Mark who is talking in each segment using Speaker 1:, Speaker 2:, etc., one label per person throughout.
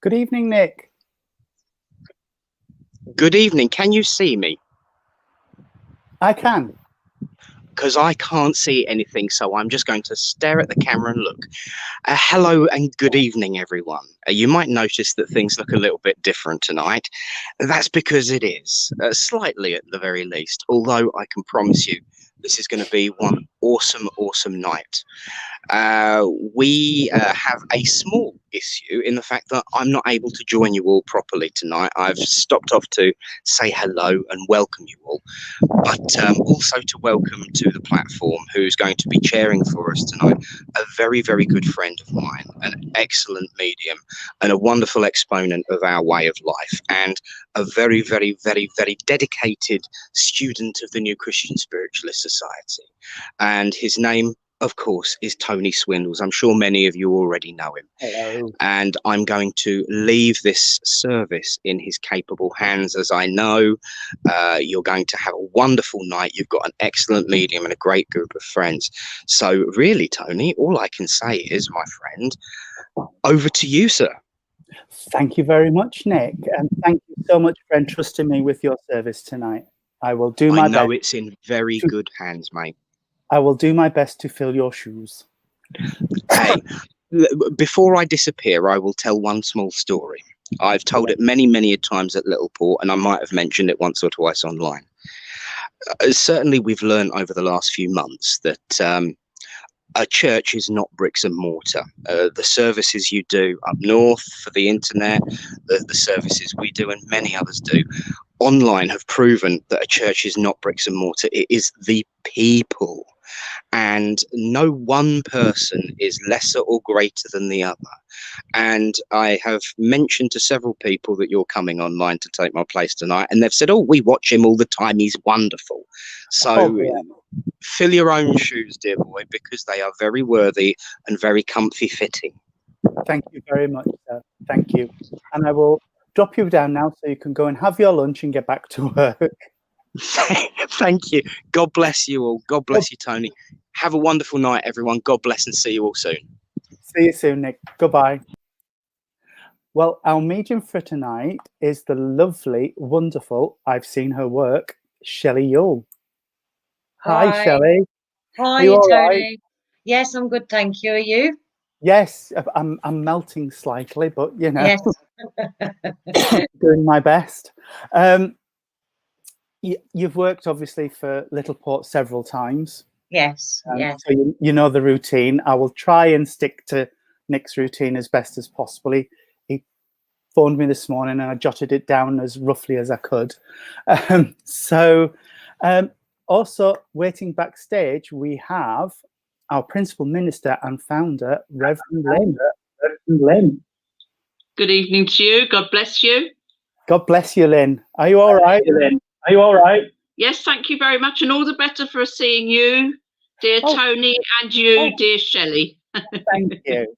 Speaker 1: Good evening, Nick.
Speaker 2: Good evening. Can you see me?
Speaker 1: I can.
Speaker 2: Because I can't see anything, so I'm just going to stare at the camera and look. Hello and good evening, everyone. You might notice that things look a little bit different tonight. That's because it is, slightly at the very least, although I can promise you this is going to be one awesome, awesome night. We have a small issue in the fact that I'm not able to join you all properly tonight. I've stopped off to say hello and welcome you all, but also to welcome to the platform who's going to be chairing for us tonight, a very, very good friend of mine, an excellent medium and a wonderful exponent of our way of life, and a very, very, very, very dedicated student of the New Christian Spiritualist Society. And his name, of course, is Tony Swindles. I'm sure many of you already know him.
Speaker 1: Hello.
Speaker 2: And I'm going to leave this service in his capable hands, as I know you're going to have a wonderful night. You've got an excellent medium and a great group of friends. So really, Tony, all I can say is, my friend, over to you, sir.
Speaker 1: Thank you very much, Nick. And thank you so much for entrusting me with your service tonight. I will do my best.
Speaker 2: I know it's in very good hands, mate.
Speaker 1: I will do my best to fill your shoes.
Speaker 2: Hey, before I disappear, I will tell one small story. I've told it many, many times at Littleport, and I might have mentioned it once or twice online. Certainly, we've learned over the last few months that a church is not bricks and mortar. The services you do up north for the internet, the services we do and many others do online have proven that a church is not bricks and mortar. It is the people. And no one person is lesser or greater than the other. And I have mentioned to several people that you're coming online to take my place tonight, and they've said, oh, we watch him all the time, he's wonderful. So fill your own shoes, dear boy, because they are very worthy and very comfy fitting.
Speaker 1: Thank you very much, sir. Thank you. And I will drop you down now so you can go and have your lunch and get back to work.
Speaker 2: Thank you. God bless you all. God bless you, Tony. Have a wonderful night, everyone. God bless, and see you all soon.
Speaker 1: See you soon, Nick. Goodbye. Well, our medium for tonight is the lovely, wonderful, I've seen her work, Shelley Youell. Hi, Shelley.
Speaker 3: Hi, Tony. Right? Yes, I'm good, thank you. Are you?
Speaker 1: Yes, I'm melting slightly, but you know,
Speaker 3: yes.
Speaker 1: doing my best. You've worked obviously for Littleport several times.
Speaker 3: Yes, yes.
Speaker 1: So you know the routine. I will try and stick to Nick's routine as best as possible. He phoned me this morning and I jotted it down as roughly as I could. Also waiting backstage, we have our principal minister and founder, Reverend Lynn.
Speaker 4: Good evening to you. God bless you.
Speaker 1: God bless you, Lynn. Are you all right, Lynn? Are you all right?
Speaker 4: Yes, thank you very much. And all the better for seeing you, dear Tony, and you, dear Shelley.
Speaker 1: Thank you.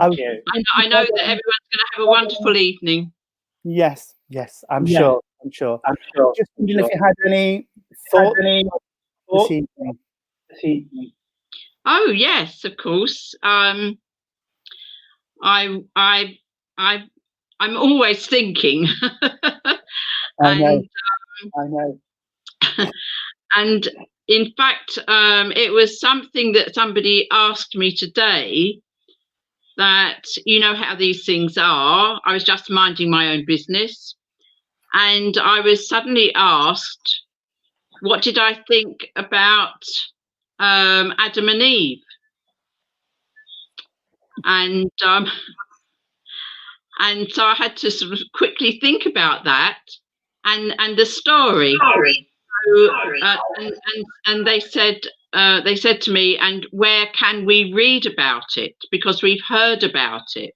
Speaker 1: Thank you.
Speaker 4: I know that everyone's going to have a wonderful evening.
Speaker 1: Yes, I'm sure. Just wondering if you had any thoughts this evening.
Speaker 4: Oh yes, of course. I'm always thinking.
Speaker 1: I know.
Speaker 4: And in fact, it was something that somebody asked me today, that you know how these things are. I was just minding my own business, and I was suddenly asked, what did I think about Adam and Eve? And so I had to sort of quickly think about that and the story. So, and they said to me, and where can we read about it? Because we've heard about it.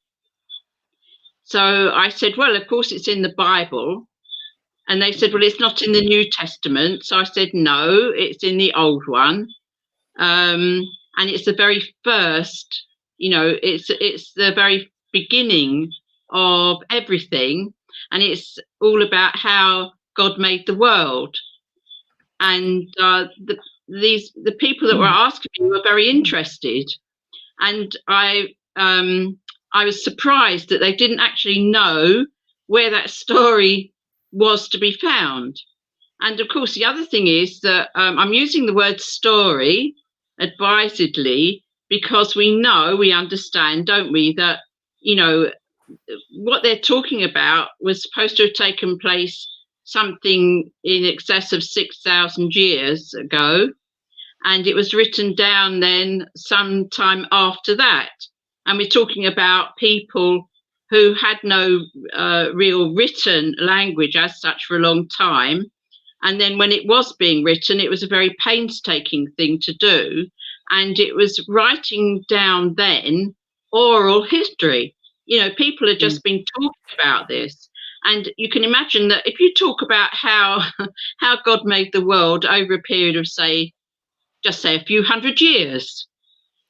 Speaker 4: So I said, well, of course it's in the Bible. And they said, well, it's not in the New Testament. So I said, no, it's in the old one. And it's the very first, it's the very beginning of everything. And it's all about how God made the world. And the people that were asking me were very interested. And I was surprised that they didn't actually know where that story was to be found. And of course, the other thing is that I'm using the word story advisedly, because we understand, don't we, that, what they're talking about was supposed to have taken place something in excess of 6,000 years ago. And it was written down then sometime after that. And we're talking about people who had no real written language as such for a long time. And then when it was being written, it was a very painstaking thing to do. And it was writing down then oral history. People had just been talking about this. And you can imagine that if you talk about how God made the world over a period of, just say a few hundred years,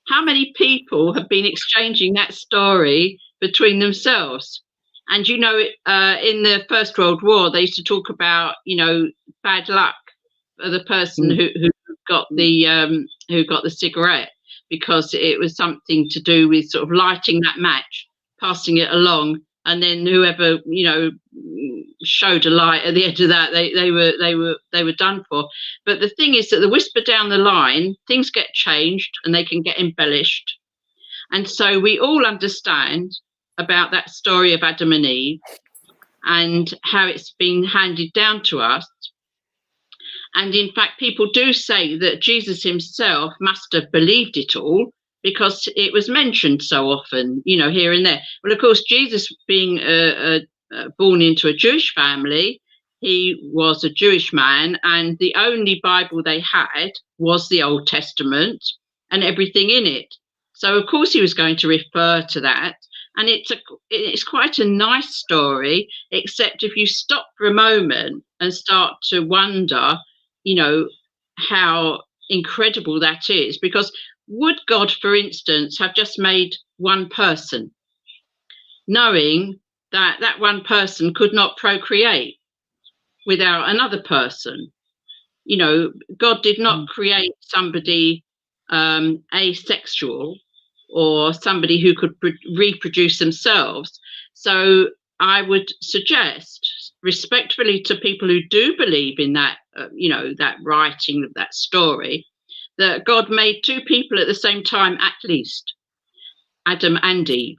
Speaker 4: how many people have been exchanging that story between themselves? And in the First World War, they used to talk about bad luck for the person who got the cigarette, because it was something to do with sort of lighting that match, passing it along, and then whoever showed a light at the end of that, they were done for. But the thing is that the whisper down the line, things get changed and they can get embellished. And so we all understand about that story of Adam and Eve and how it's been handed down to us. And in fact, people do say that Jesus himself must have believed it all, because it was mentioned so often, here and there. Well, of course, Jesus being born into a Jewish family, he was a Jewish man, and the only Bible they had was the Old Testament and everything in it. So, of course, he was going to refer to that. And it's quite a nice story, except if you stop for a moment and start to wonder, how incredible that is. Because would God, for instance, have just made one person, knowing that that one person could not procreate without another person? God did not create somebody asexual or somebody who could reproduce themselves. So I would suggest respectfully to people who do believe in that, that writing of that story, that God made two people at the same time, at least, Adam and Eve,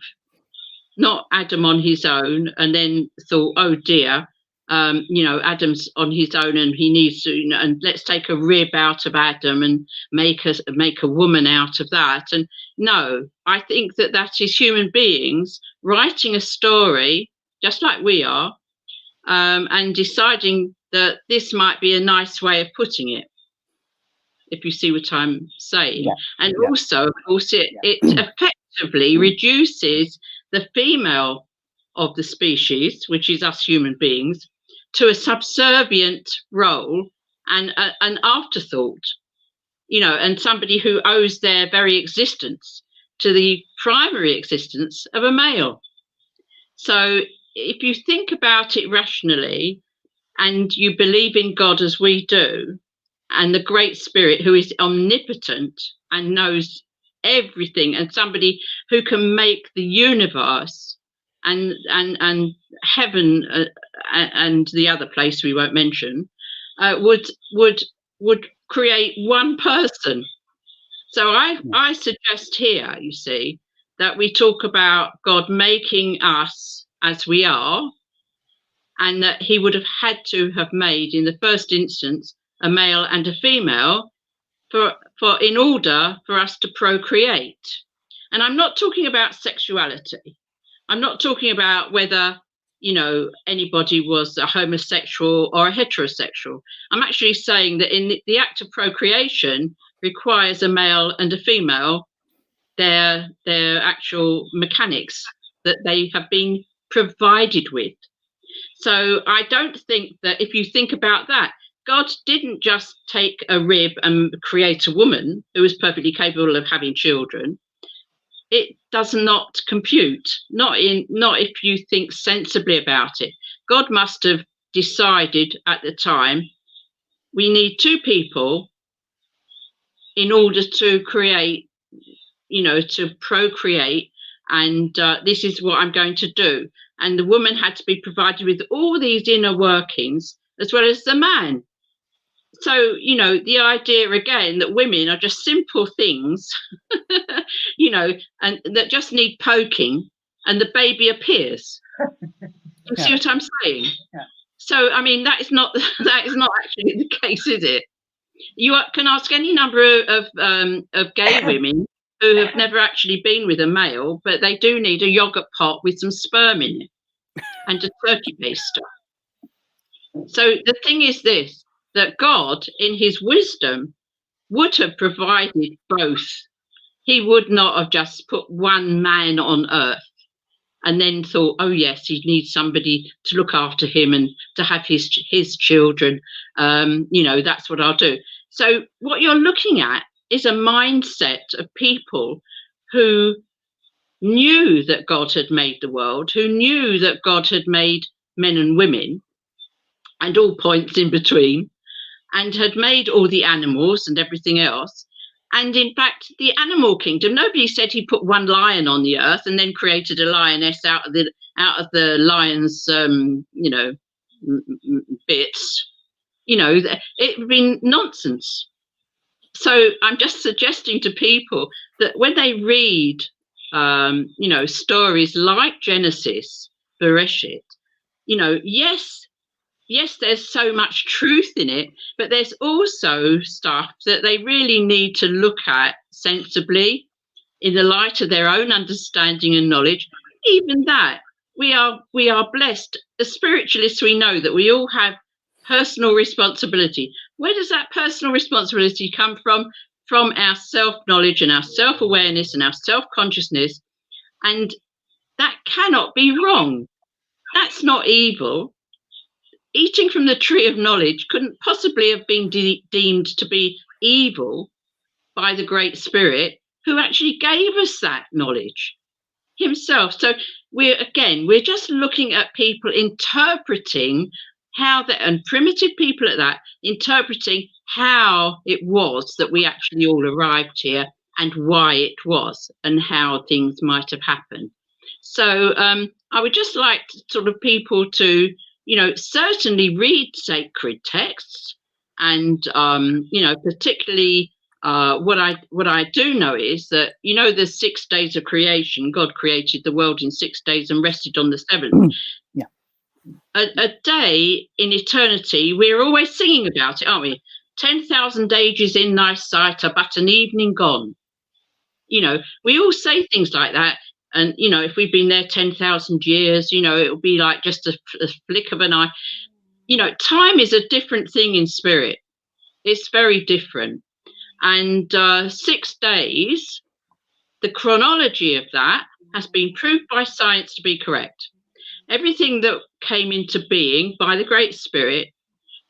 Speaker 4: not Adam on his own and then thought, oh dear, Adam's on his own and he needs to, and let's take a rib out of Adam and make a woman out of that. And no, I think that is human beings writing a story just like we are, and deciding that this might be a nice way of putting it, if you see what I'm saying. Yeah. And also, of course, it effectively reduces the female of the species, which is us human beings, to a subservient role and an afterthought, and somebody who owes their very existence to the primary existence of a male. So if you think about it rationally and you believe in God as we do, and the Great Spirit who is omnipotent and knows everything, and somebody who can make the universe and heaven and the other place we won't mention, would create one person. So I suggest here, you see, that we talk about God making us as we are, and that he would have had to have made in the first instance a male and a female for in order for us to procreate. And I'm not talking about sexuality. I'm not talking about whether, you know, anybody was a homosexual or a heterosexual. I'm actually saying that in the act of procreation requires a male and a female, their actual mechanics that they have been provided with. So I don't think that, if you think about that, God didn't just take a rib and create a woman who was perfectly capable of having children. It does not compute, not if you think sensibly about it. God must have decided at the time, we need two people in order to create, you know, to procreate, and this is what I'm going to do. And the woman had to be provided with all these inner workings as well as the man. So, you know, the idea again that women are just simple things, you know, and that just need poking and the baby appears. You see what I'm saying?
Speaker 1: Yeah.
Speaker 4: So, I mean, that is not actually the case, is it? You can ask any number of gay women who have never actually been with a male, but they do need a yogurt pot with some sperm in it and a turkey baster. So the thing is this, that God, in his wisdom, would have provided both. He would not have just put one man on earth and then thought, oh yes, he needs somebody to look after him and to have his children. You know, that's what I'll do. So what you're looking at is a mindset of people who knew that God had made the world, who knew that God had made men and women and all points in between, and had made all the animals and everything else. And in fact, the animal kingdom, nobody said he put one lion on the earth and then created a lioness out of the lion's, you know, bits. You know, it would be nonsense. So I'm just suggesting to people that when they read, you know, stories like Genesis, Bereshit, you know, yes, there's so much truth in it, but there's also stuff that they really need to look at sensibly in the light of their own understanding and knowledge. Even that, we are blessed. As spiritualists, we know that we all have personal responsibility. Where does that personal responsibility come from? From our self-knowledge and our self-awareness and our self-consciousness. And that cannot be wrong. That's not evil. Eating from the tree of knowledge couldn't possibly have been deemed to be evil by the Great Spirit, who actually gave us that knowledge himself. So we're just looking at people interpreting how and primitive people at that, interpreting how it was that we actually all arrived here and why it was and how things might have happened. So I would just like sort of people to, you know, certainly read sacred texts, and you know, particularly what I do know is that, you know, the 6 days of creation, God created the world in 6 days and rested on the seventh.
Speaker 1: Yeah.
Speaker 4: A day in eternity, we're always singing about it, aren't we? 10,000 ages in thy sight are but an evening gone. You know, we all say things like that. And, you know, if we've been there 10,000 years, you know, it'll be like just a flick of an eye. You know, time is a different thing in spirit. It's very different. And 6 days, the chronology of that has been proved by science to be correct. Everything that came into being by the Great Spirit,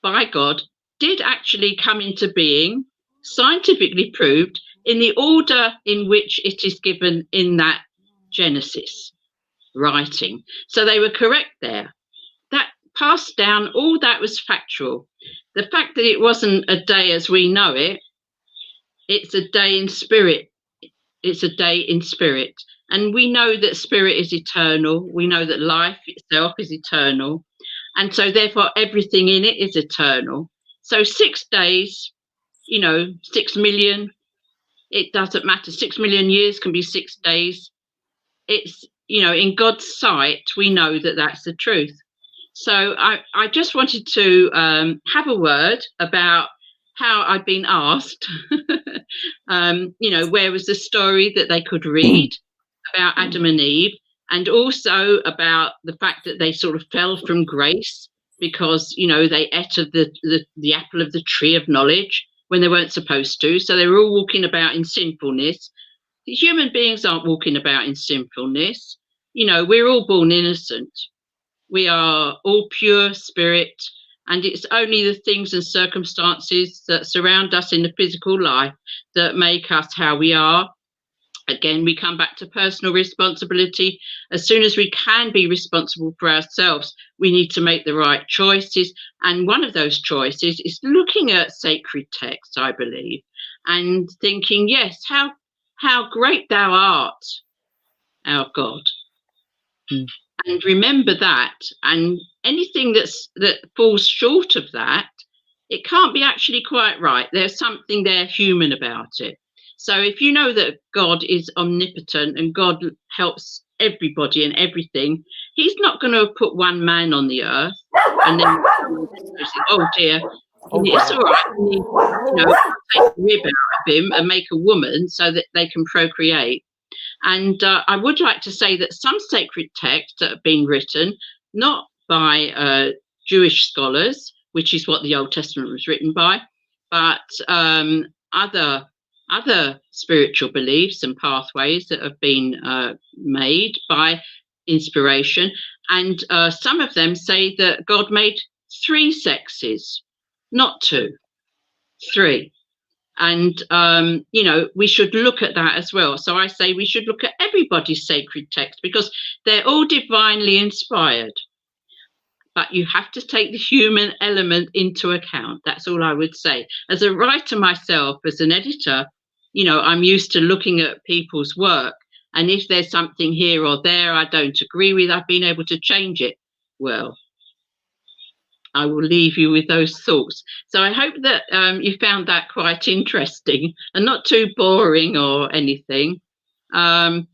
Speaker 4: by God, did actually come into being, scientifically proved, in the order in which it is given in that Genesis writing. So they were correct there. That passed down, all that was factual. The fact that it wasn't a day as we know it, it's a day in spirit. It's a day in spirit. And we know that spirit is eternal. We know that life itself is eternal. And so therefore everything in it is eternal. So 6 days, you know, 6 million, it doesn't matter. 6 million years can be 6 days. It's, you know, in God's sight, we know that that's the truth. So I just wanted to have a word about how I'd been asked, where was the story that they could read about Adam and Eve, and also about the fact that they sort of fell from grace because, they ate of the apple of the tree of knowledge when they weren't supposed to. So they were all walking about in sinfulness. Human beings aren't walking about in sinfulness. We're all born innocent. We are all pure spirit, and it's only the things and circumstances that surround us in the physical life that make us how we are. Again, we come back to personal responsibility. As soon as we can be responsible for ourselves, we need to make the right choices. And one of those choices is looking at sacred texts, I believe, and thinking, yes, how great thou art, our God. And remember that, and anything that falls short of that, it can't be actually quite right. There's something there human about it. So if you know that God is omnipotent and God helps everybody and everything, he's not going to put one man on the earth and then say, oh dear, it's all right. Take a rib out of him and make a woman so that they can procreate. And I would like to say that some sacred texts that have been written, not by Jewish scholars, which is what the Old Testament was written by, but other spiritual beliefs and pathways that have been made by inspiration. And some of them say that God made 3 sexes, not 2, 3. And, we should look at that as well. So I say we should look at everybody's sacred text because they're all divinely inspired. But you have to take the human element into account. That's all I would say. As a writer myself, as an editor, I'm used to looking at people's work. And if there's something here or there I don't agree with, I've been able to change it. Well, I will leave you with those thoughts. So I hope that you found that quite interesting and not too boring or anything. The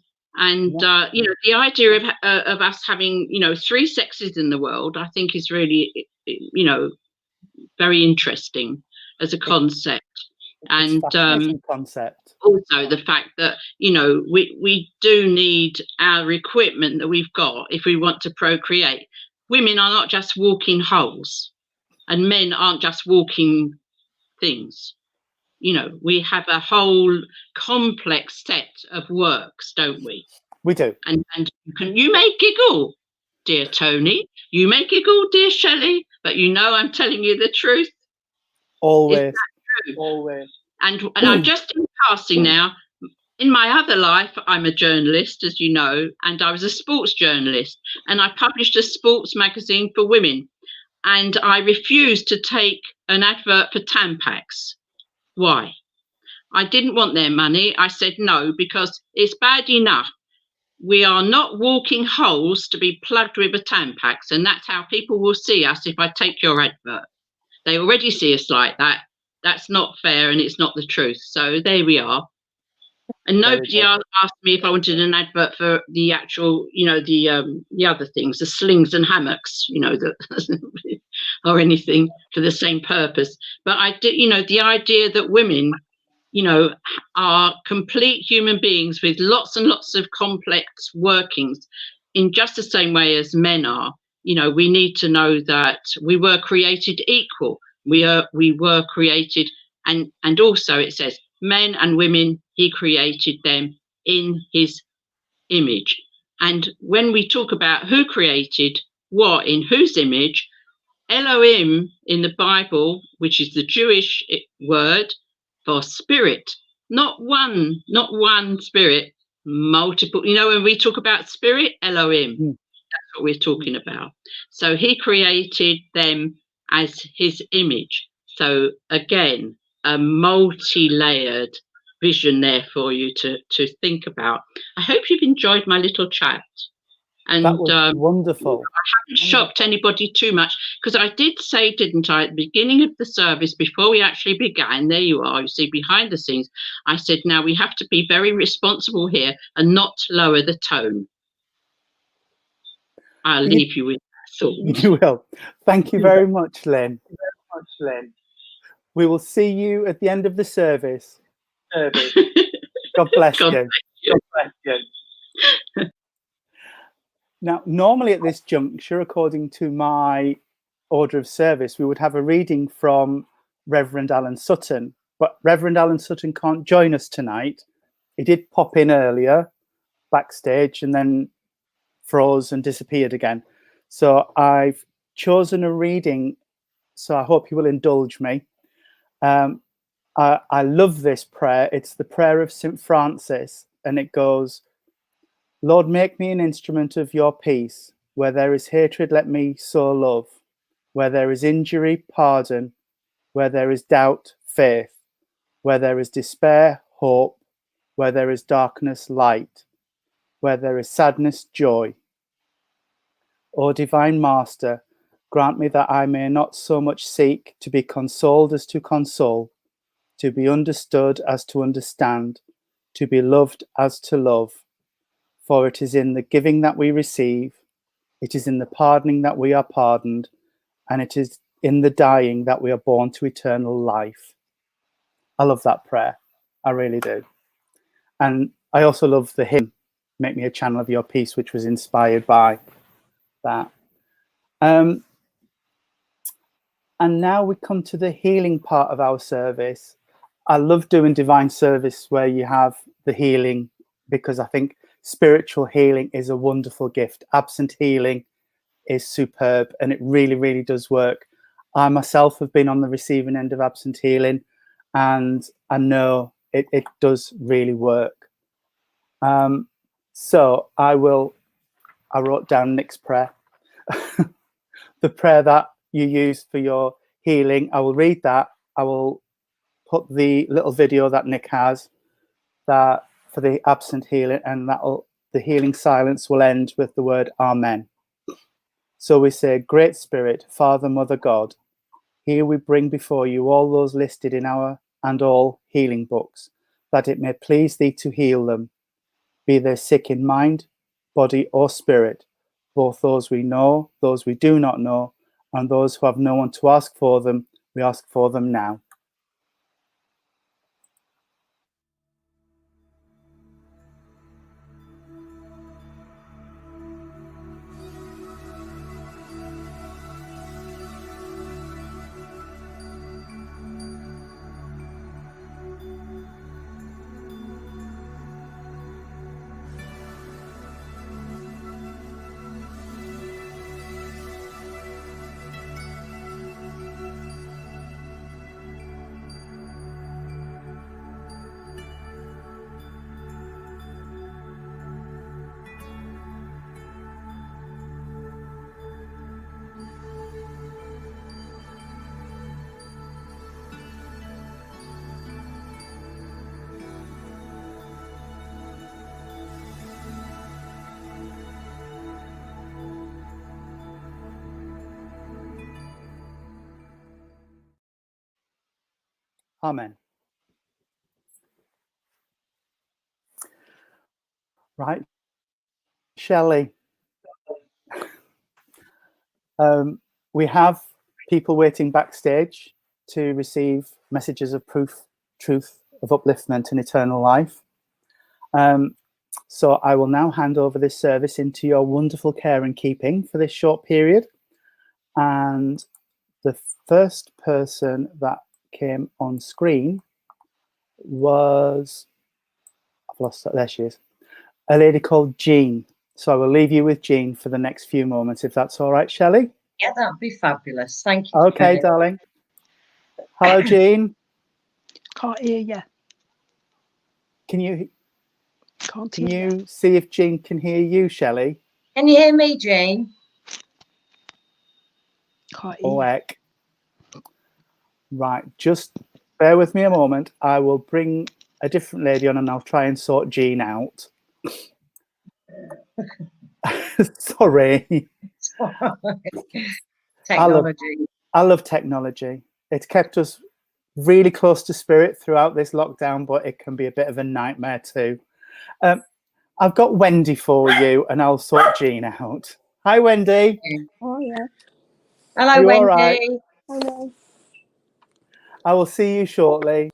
Speaker 4: idea of us having, 3 sexes in the world, I think is really, very interesting as a concept. And
Speaker 1: concept.
Speaker 4: Also the fact that, we do need our equipment that we've got if we want to procreate. Women are not just walking holes, and men aren't just walking things. We have a whole complex set of works, don't we?
Speaker 1: We do.
Speaker 4: And you may giggle, dear Tony. You may giggle, dear Shelley, but I'm telling you the truth.
Speaker 1: Always.
Speaker 4: Always. And I'm just in passing now. In my other life, I'm a journalist, as you know, and I was a sports journalist, and I published a sports magazine for women, and I refused to take an advert for Tampax. Why? I didn't want their money. I said no, because it's bad enough. We are not walking holes to be plugged with a Tampax, and that's how people will see us if I take your advert. They already see us like that. That's not fair, and it's not the truth. So there we are. And nobody asked me if I wanted an advert for the actual, the other things, the slings and hammocks, or anything for the same purpose. But I did, the idea that women, are complete human beings with lots and lots of complex workings in just the same way as men are. We need to know that we were created equal. We were created, and also it says, men and women, he created them in his image. And when we talk about who created what in whose image, Elohim in the Bible, which is the Jewish word for spirit, not one spirit, multiple. When we talk about spirit, Elohim, that's what we're talking about. So he created them as his image. So again, a multi-layered vision there for you to think about. I hope you've enjoyed my little chat. And
Speaker 1: that was wonderful.
Speaker 4: I haven't shocked anybody too much, because I did say, didn't I, at the beginning of the service, before we actually began, there you are, you see, behind the scenes, I said, now we have to be very responsible here and not lower the tone. I'll leave you with that thought.
Speaker 1: You will. Thank you very much, Lynn. We will see you at the end of the service. God bless
Speaker 4: God
Speaker 1: you.
Speaker 4: bless
Speaker 1: God bless you. Now, normally at this juncture, according to my order of service, we would have a reading from Reverend Alan Sutton, but Reverend Alan Sutton can't join us tonight. He did pop in earlier backstage and then froze and disappeared again. So I've chosen a reading, so I hope you will indulge me. I love this prayer. It's the prayer of St. Francis, and it goes, Lord, make me an instrument of your peace. Where there is hatred, let me sow love. Where there is injury, pardon. Where there is doubt, faith. Where there is despair, hope. Where there is darkness, light. Where there is sadness, joy. O divine Master, grant me that I may not so much seek to be consoled as to console, to be understood as to understand, to be loved as to love. For it is in the giving that we receive, it is in the pardoning that we are pardoned, and it is in the dying that we are born to eternal life. I love that prayer. I really do. And I also love the hymn, Make Me a Channel of Your Peace, which was inspired by that. And now we come to the healing part of our service. I love doing divine service where you have the healing, because I think spiritual healing is a wonderful gift. Absent healing is superb, and it really, really does work. I myself have been on the receiving end of absent healing, and I know it does really work. So I wrote down Nick's prayer, the prayer that you use for your healing. I will read that. I will put the little video that Nick has that for the absent healing, and the healing silence will end with the word Amen. So we say, Great Spirit, Father, Mother, God, here we bring before you all those listed in our and all healing books, that it may please thee to heal them, be they sick in mind, body, or spirit, both those we know, those we do not know, and those who have no one to ask for them. We ask for them now. Amen. Right, Shelley. We have people waiting backstage to receive messages of truth of upliftment and eternal life. So I will now hand over this service into your wonderful care and keeping for this short period. And the first person that came on screen was, I've lost that, there she is, a lady called Jean. So I will leave you with Jean for the next few moments, if that's all right, Shelley?
Speaker 3: Yeah, that'd be fabulous. Thank you.
Speaker 1: Okay, darling. Hello, Jean.
Speaker 5: Can't hear you.
Speaker 1: Can you
Speaker 5: hear you.
Speaker 1: see if Jean can hear you, Shelley?
Speaker 3: Can you hear me, Jane?
Speaker 5: Can't hear
Speaker 1: Oh,
Speaker 5: you.
Speaker 1: heck. Right, just bear with me a moment. I will bring a different lady on and I'll try and sort Jean out. Sorry.
Speaker 3: Technology.
Speaker 1: I love technology. It's kept us really close to spirit throughout this lockdown, but it can be a bit of a nightmare too. I've got Wendy for you and I'll sort Jean out. Hi, Wendy.
Speaker 5: Oh, yeah.
Speaker 3: Hello,
Speaker 1: You
Speaker 3: Wendy.
Speaker 1: all right?
Speaker 5: Hello.
Speaker 1: I will see you shortly.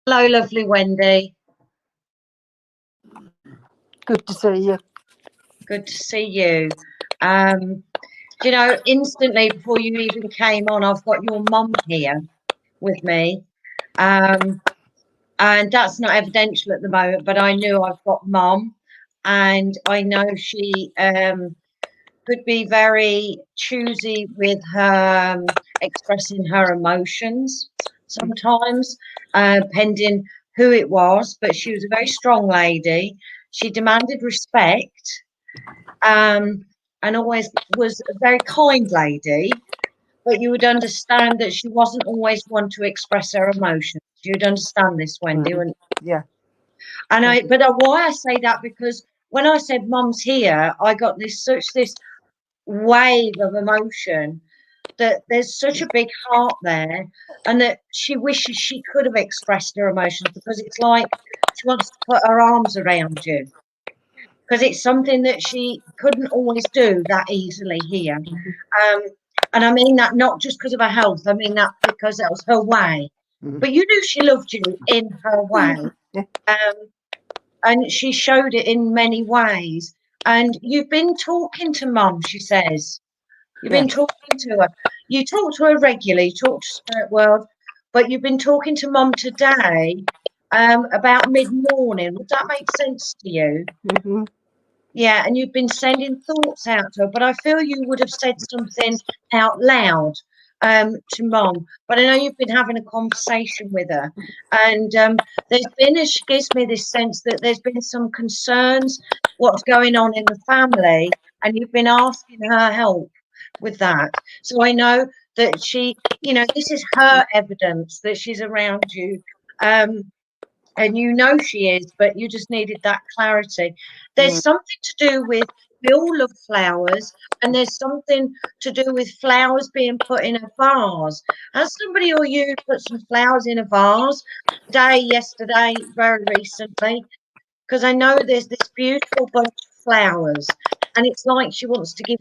Speaker 3: Hello, lovely Wendy.
Speaker 5: Good to see you.
Speaker 3: Good to see you. You know, instantly before you even came on, I've got your mum here with me. And that's not evidential at the moment, but I knew I've got mum, and I know she could be very choosy with her expressing her emotions sometimes, pending who it was. But she was a very strong lady. She demanded respect, and always was a very kind lady. But you would understand that she wasn't always one to express her emotions. You'd understand this, Wendy, wouldn't you?
Speaker 5: Yeah.
Speaker 3: And why I say that, because when I said mum's here, I got this wave of emotion, that there's such a big heart there, and that she wishes she could have expressed her emotions, because it's like she wants to put her arms around you, because it's something that she couldn't always do that easily here. And I mean that not just because of her health, I mean that because that was her way. But you knew she loved you in her way. And she showed it in many ways. And you've been talking to mum, she says. You've been talking to her. You talk to her regularly, you talk to Spirit World, but you've been talking to mum today about mid-morning. Would that make sense to you? Yeah, and you've been sending thoughts out to her, but I feel you would have said something out loud to mum. But I know you've been having a conversation with her, and there's been, she gives me this sense that there's been some concerns, what's going on in the family, and you've been asking her help with that. So I know that she, you know, this is her evidence that she's around you. And you know she is, but you just needed that clarity. There's something to do with, we all love flowers, and there's something to do with flowers being put in a vase. Has somebody or you put some flowers in a vase today, yesterday, very recently? Because I know there's this beautiful bunch of flowers, and it's like she wants to give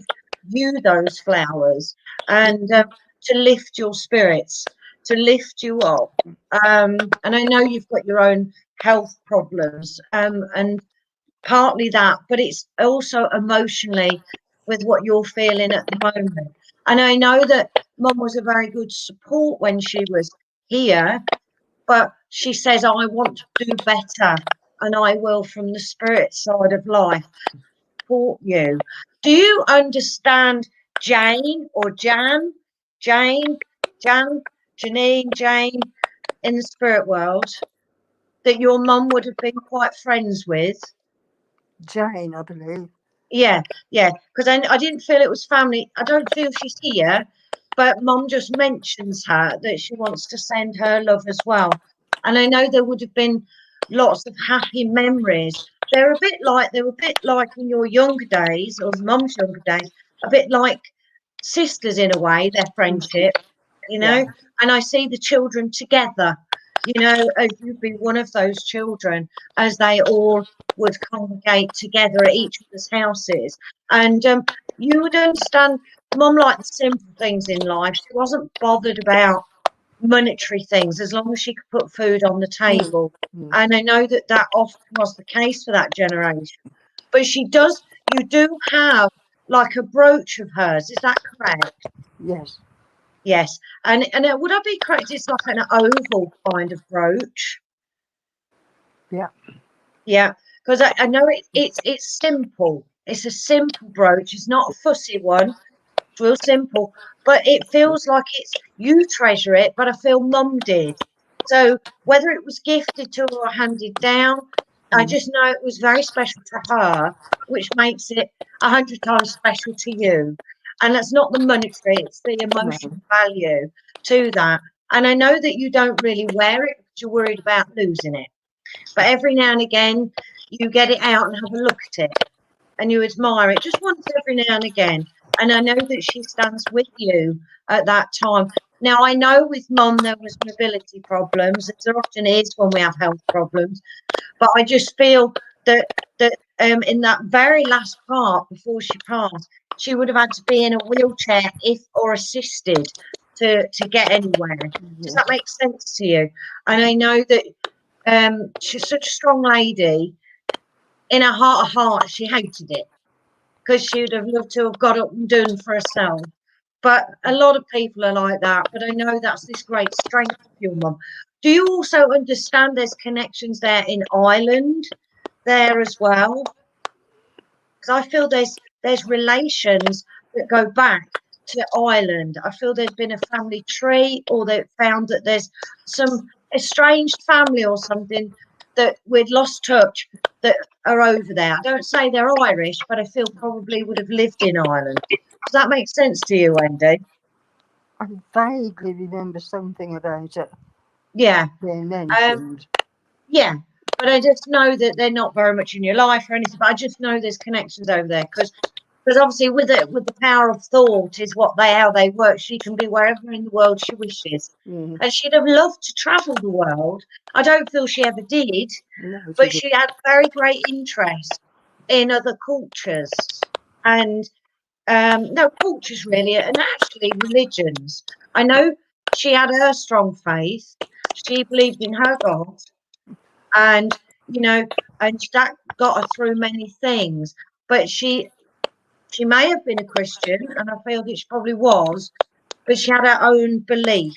Speaker 3: you those flowers, and to lift your spirits, to lift you up. And I know you've got your own health problems, and partly that, but it's also emotionally with what you're feeling at the moment. And I know that mum was a very good support when she was here, but she says, I want to do better, and I will, from the spirit side of life, support you. Do you understand Jane or Jan? Jane, Janine, Jane, in the spirit world, that your mum would have been quite friends with?
Speaker 5: Jane, I believe.
Speaker 3: Yeah, because I didn't feel it was family. I don't feel she's here, but mum just mentions her, that she wants to send her love as well. And I know there would have been lots of happy memories. They were a bit like in your younger days, or mum's younger days, a bit like sisters in a way, their friendship, you know. And I see the children together, you know, as you'd be one of those children, as they all would congregate together at each other's houses. And you would understand, mum liked the simple things in life. She wasn't bothered about monetary things, as long as she could put food on the table. And I know that that often was the case for that generation. But you do have like a brooch of hers, is that correct?
Speaker 5: Yes.
Speaker 3: Yes. And would I be correct, it's like an oval kind of brooch?
Speaker 5: Yeah.
Speaker 3: Yeah, because I know it's simple. It's a simple brooch. It's not a fussy one. It's real simple, but it feels like you treasure it, but I feel mum did. So whether it was gifted to her or handed down, I just know it was very special to her, which makes it 100 times special to you. And that's not the monetary, it's the emotional value to that. And I know that you don't really wear it because you're worried about losing it. But every now and again, you get it out and have a look at it, and you admire it just once every now and again. And I know that she stands with you at that time. Now, I know with mum there was mobility problems, as there often is when we have health problems. But I just feel that in that very last part before she passed, she would have had to be in a wheelchair or assisted. to get anywhere. Does that make sense to you? And I know that she's such a strong lady. In her heart of hearts, she hated it because she would have loved to have got up and done for herself. But a lot of people are like that. But I know that's this great strength of your mum. Do you also understand there's connections there in Ireland there as well? Because I feel there's relations that go back to Ireland. I feel there's been a family tree, or they've found that there's some estranged family or something that we'd lost touch that are over there. I don't say they're Irish, but I feel probably would have lived in Ireland. Does that make sense to you, Wendy?
Speaker 5: I vaguely remember something about it
Speaker 3: Yeah.
Speaker 5: being mentioned.
Speaker 3: Yeah. But I just know that they're not very much in your life or anything. But I just know there's connections over there because obviously with the power of thought is how they work. She can be wherever in the world she wishes, and she'd have loved to travel the world. I don't feel she ever did, but she had very great interest in other cultures and no cultures really, and actually religions. I know she had her strong faith. She believed in her God, and and that got her through many things. But she may have been a Christian, and I feel that she probably was, but she had her own belief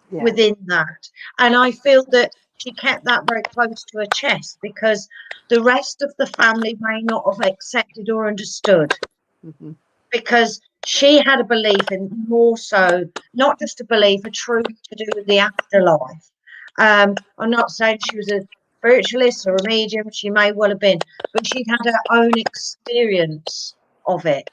Speaker 3: within that. And I feel that she kept that very close to her chest because the rest of the family may not have accepted or understood. Because she had a belief in more so, not just a belief, a truth to do with the afterlife. I'm not saying she was a spiritualist or a medium, she may well have been, but she'd had her own experience of it.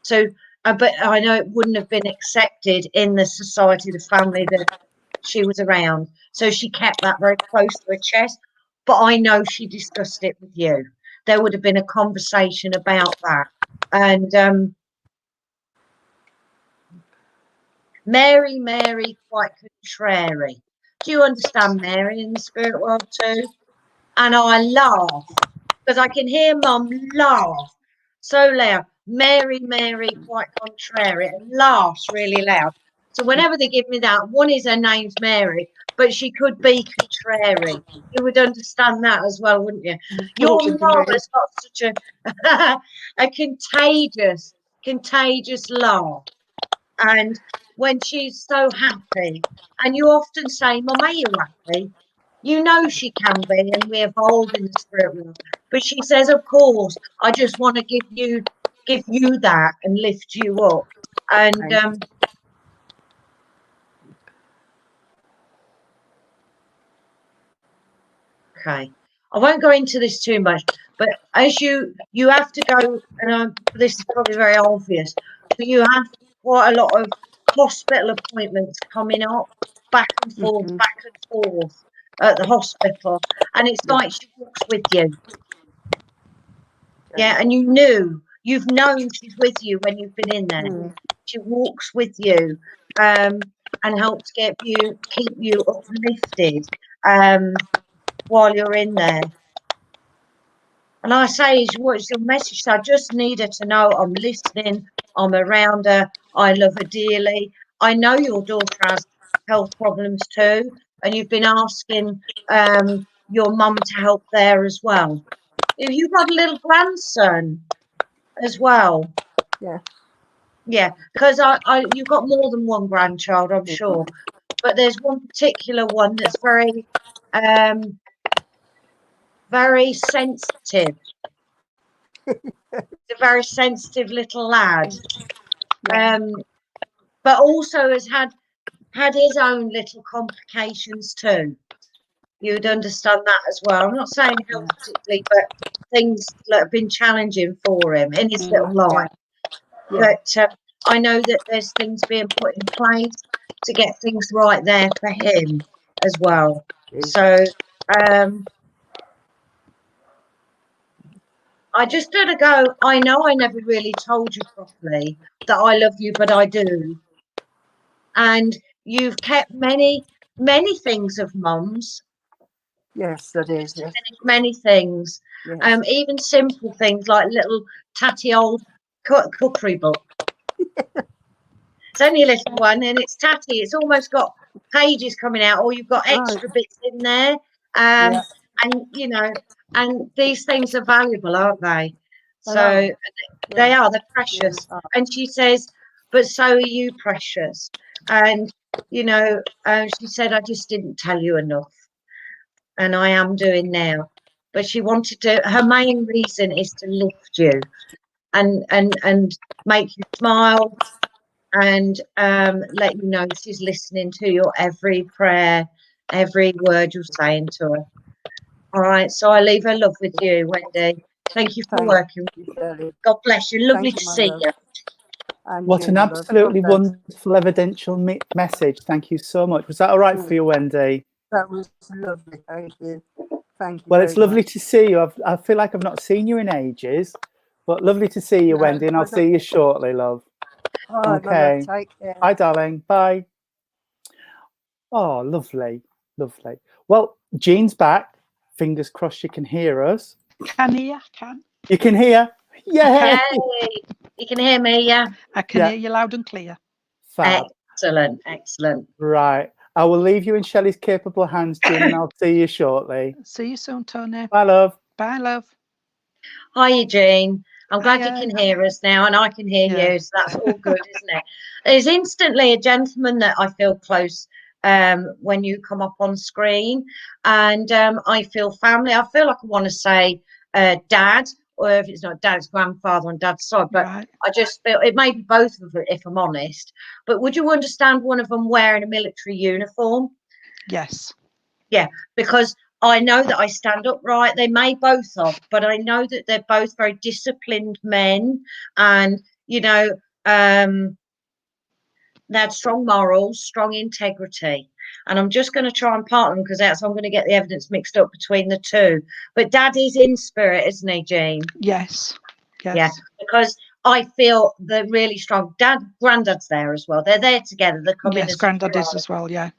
Speaker 3: So, but I know it wouldn't have been accepted in the society, the family that she was around. So she kept that very close to her chest. But I know she discussed it with you. There would have been a conversation about that. And Mary, quite contrary. Do you understand Mary in the spirit world too? And I laugh because I can hear Mum laugh so loud. Mary, quite contrary, and laughs really loud. So whenever they give me that, one is her name's Mary, but she could be contrary. You would understand that as well, wouldn't you? Your mum has got such a contagious laugh. And when she's so happy, and you often say, Mum, are you happy? You know she can be, and we evolve in the spirit world. But she says, of course, I just want to give you that and lift you up. And okay, I won't go into this too much, but as you have to go, and this is probably very obvious, but you have quite a lot of hospital appointments coming up, back and forth at the hospital, and it's like she walks with you. Yeah, and you've known she's with you when you've been in there. She walks with you and helps keep you uplifted while you're in there. And I say, what's your message? So I just need her to know I'm listening, I'm around her, I love her dearly. I know your daughter has health problems too, and you've been asking your mum to help there as well. Have you got a little grandson as well? Yeah, because you've got more than one grandchild, I'm sure, but there's one particular one that's very very sensitive. He's a very sensitive little lad, but also has had his own little complications too. You'd understand that as well. I'm not saying health particularly, but things that have been challenging for him in his little life. But I know that there's things being put in place to get things right there for him as well. So I just gotta go. I know I never really told you properly that I love you, but I do. And you've kept many things of Mum's.
Speaker 5: Yes, that is. Yes.
Speaker 3: Many things.
Speaker 5: Yes.
Speaker 3: Even simple things like little tatty old cookery book. It's only a little one, and it's tatty. It's almost got pages coming out, or you've got extra bits in there.
Speaker 5: Yeah.
Speaker 3: And you know, and these things are valuable, aren't they?
Speaker 5: They
Speaker 3: So
Speaker 5: are.
Speaker 3: they
Speaker 5: Yeah.
Speaker 3: are. They're precious. And she says, "But so are you, precious." And you know, she said, "I just didn't tell you enough, and I am doing now." But she wanted to. Her main reason is to lift you, and make you smile, and let you know she's listening to your every prayer, every word you're saying to her. All right, so I leave her love with you, Wendy. Thank you for working with me.
Speaker 5: Shelley.
Speaker 3: God bless you. Lovely
Speaker 5: Thank
Speaker 3: to
Speaker 5: you, my
Speaker 3: see
Speaker 5: love.
Speaker 3: you.
Speaker 5: And
Speaker 1: What
Speaker 5: you,
Speaker 1: an
Speaker 5: my love.
Speaker 1: absolutely
Speaker 5: God bless.
Speaker 1: wonderful evidential message. Thank you so much. Was that all right for you, Wendy?
Speaker 5: That was lovely. Thank you. Thank you
Speaker 1: Well,
Speaker 5: very
Speaker 1: it's lovely
Speaker 5: much.
Speaker 1: to see you. I feel like I've not seen you in ages, but lovely to see you,
Speaker 5: No,
Speaker 1: Wendy, and I'll see you shortly, love.
Speaker 5: All right, my
Speaker 1: Okay.
Speaker 5: love. Take care.
Speaker 1: Bye, darling. Bye. Oh, lovely. Lovely. Well, Jean's back. Fingers crossed you can hear us.
Speaker 6: Can hear, can.
Speaker 1: You can hear? Yay!
Speaker 3: Yay! You can hear me, yeah?
Speaker 6: I can
Speaker 1: Yeah.
Speaker 6: hear you loud and clear.
Speaker 1: Fab.
Speaker 3: Excellent, excellent.
Speaker 1: Right. I will leave you in Shelley's capable hands, Jean, and I'll see you shortly.
Speaker 6: See you soon, Tony.
Speaker 1: Bye, love.
Speaker 6: Bye, love.
Speaker 3: Hi, Eugene. I'm glad you
Speaker 6: Hiya.
Speaker 3: can hear us now, and I can hear
Speaker 6: Yeah.
Speaker 3: you, so that's all good, isn't it? There's instantly a gentleman that I feel close when you come up on screen, and I feel family. I feel like I want to say dad, or if it's not dad, it's grandfather on dad's side, but
Speaker 6: Right.
Speaker 3: I just feel it may be both of them, if I'm honest. But would you understand one of them wearing a military uniform?
Speaker 6: Yes.
Speaker 3: Yeah, because I know that I stand upright. They may both of, but I know that they're both very disciplined men, and you know, they had strong morals, strong integrity. And I'm just going to try and part them because that's I'm going to get the evidence mixed up between the two. But Dad is in spirit, isn't he, Jean?
Speaker 6: Yes. Yes.
Speaker 3: Yeah, because I feel they're really strong. Granddad's there as well. They're there together. They're coming.
Speaker 6: Yes, Grandad is as well. Yeah.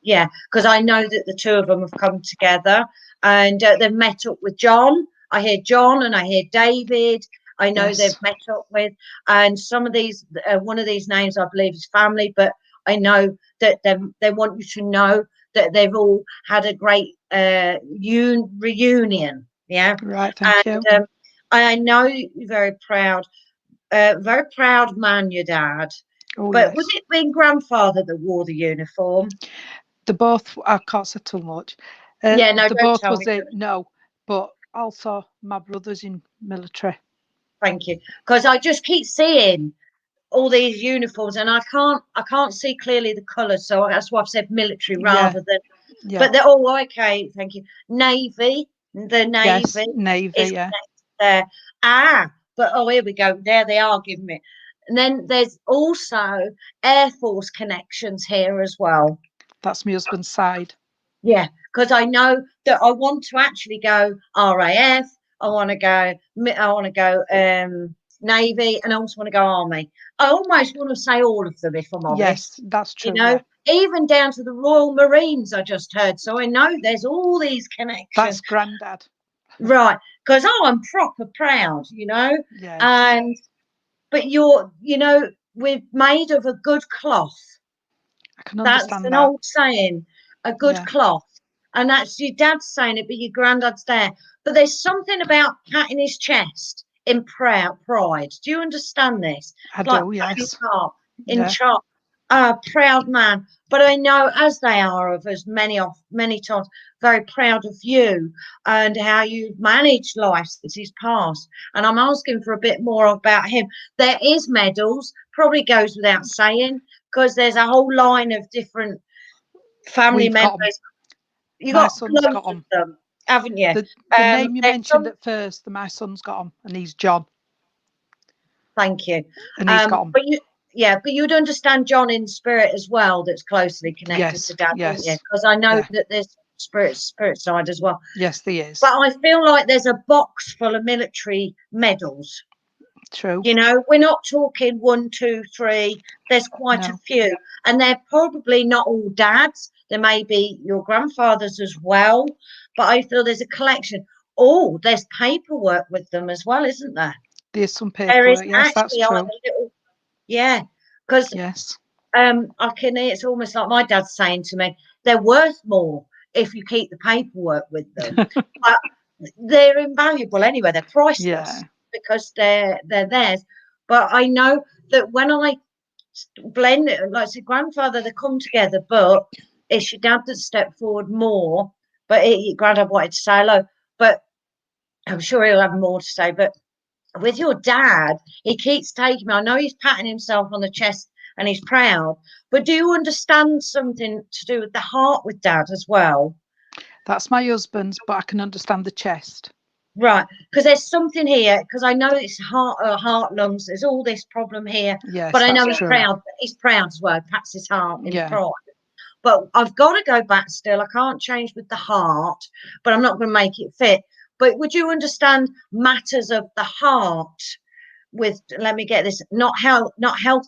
Speaker 3: Yeah, because I know that the two of them have come together, and they've met up with John. I hear John and I hear David. I know
Speaker 6: Yes.
Speaker 3: they've met up with, and some of these, one of these names I believe is family, but I know that they want you to know that they've all had a great reunion. Yeah.
Speaker 6: Right. Thank you.
Speaker 3: I know you're very proud man, your dad.
Speaker 6: Oh,
Speaker 3: But
Speaker 6: yes.
Speaker 3: was it being grandfather that wore the uniform?
Speaker 6: The both, I can't say too much.
Speaker 3: Yeah, no,
Speaker 6: the
Speaker 3: don't
Speaker 6: both
Speaker 3: tell
Speaker 6: was
Speaker 3: me.
Speaker 6: it. No, but also my brother's in military.
Speaker 3: Thank you, because I just keep seeing all these uniforms, and I can't see clearly the colours, so that's why I've said military rather than.
Speaker 6: Yeah.
Speaker 3: But they're all okay. Thank you. Navy, the Navy.
Speaker 6: Yes, Navy.
Speaker 3: Is
Speaker 6: Yeah.
Speaker 3: there. But oh, here we go. There they are giving me. And then there's also Air Force connections here as well.
Speaker 6: That's my husband's side.
Speaker 3: Yeah, because I know that I want to actually go RAF. I want to go Navy, and I also want to go Army. I almost want to say all of them, if I'm honest.
Speaker 6: Yes, that's true.
Speaker 3: You know, even down to the Royal Marines, I just heard. So I know there's all these connections.
Speaker 6: That's Grandad.
Speaker 3: Right, because I'm proper proud, you know.
Speaker 6: Yes.
Speaker 3: But we're made of a good cloth.
Speaker 6: I can
Speaker 3: That's
Speaker 6: understand
Speaker 3: an
Speaker 6: that.
Speaker 3: old saying, a good cloth. And that's your dad's saying it, but your granddad's there. But there's something about patting his chest in pride. Do you understand this?
Speaker 6: I
Speaker 3: Like
Speaker 6: do, yes.
Speaker 3: Proud man. But I know, as they are of us many times, very proud of you and how you've managed life since he's passed. And I'm asking for a bit more about him. There is medals, probably goes without saying, because there's a whole line of different family members. You got loads of them, haven't you?
Speaker 6: The name you mentioned at first, my son's got him, and he's John.
Speaker 3: Thank you.
Speaker 6: And he's got him.
Speaker 3: But you'd understand John in spirit as well. That's closely connected to Dad, wouldn't you? Because I know that there's spirit side as well.
Speaker 6: Yes, there is.
Speaker 3: But I feel like there's a box full of military medals.
Speaker 6: True.
Speaker 3: You know, we're not talking 1, 2, 3. There's quite a few, and they're probably not all Dad's. There may be your grandfather's as well. But I feel there's a collection. Oh, there's paperwork with them as well, isn't there?
Speaker 6: There's some paperwork. Yes, that's true.
Speaker 3: Because I can. It's almost like my dad's saying to me, they're worth more if you keep the paperwork with them. But they're invaluable anyway. They're priceless because they're theirs. But I know that when I blend it, like I said, grandfather, they come together, but it's your dad that stepped forward more. But granddad wanted to say hello, but I'm sure he'll have more to say. But with your dad, he keeps taking me. I know he's patting himself on the chest and he's proud, but do you understand something to do with the heart with dad as well?
Speaker 6: That's my husband's, but I can understand the chest.
Speaker 3: Right, because there's something here, because I know it's heart, lungs, there's all this problem here,
Speaker 6: Yes,
Speaker 3: but I know
Speaker 6: that's
Speaker 3: he's
Speaker 6: true.
Speaker 3: proud as well, pats his heart in
Speaker 6: Yeah.
Speaker 3: pride. But I've got to go back still. I can't change with the heart, but I'm not going to make it fit. But would you understand matters of the heart with, let me get this, not health,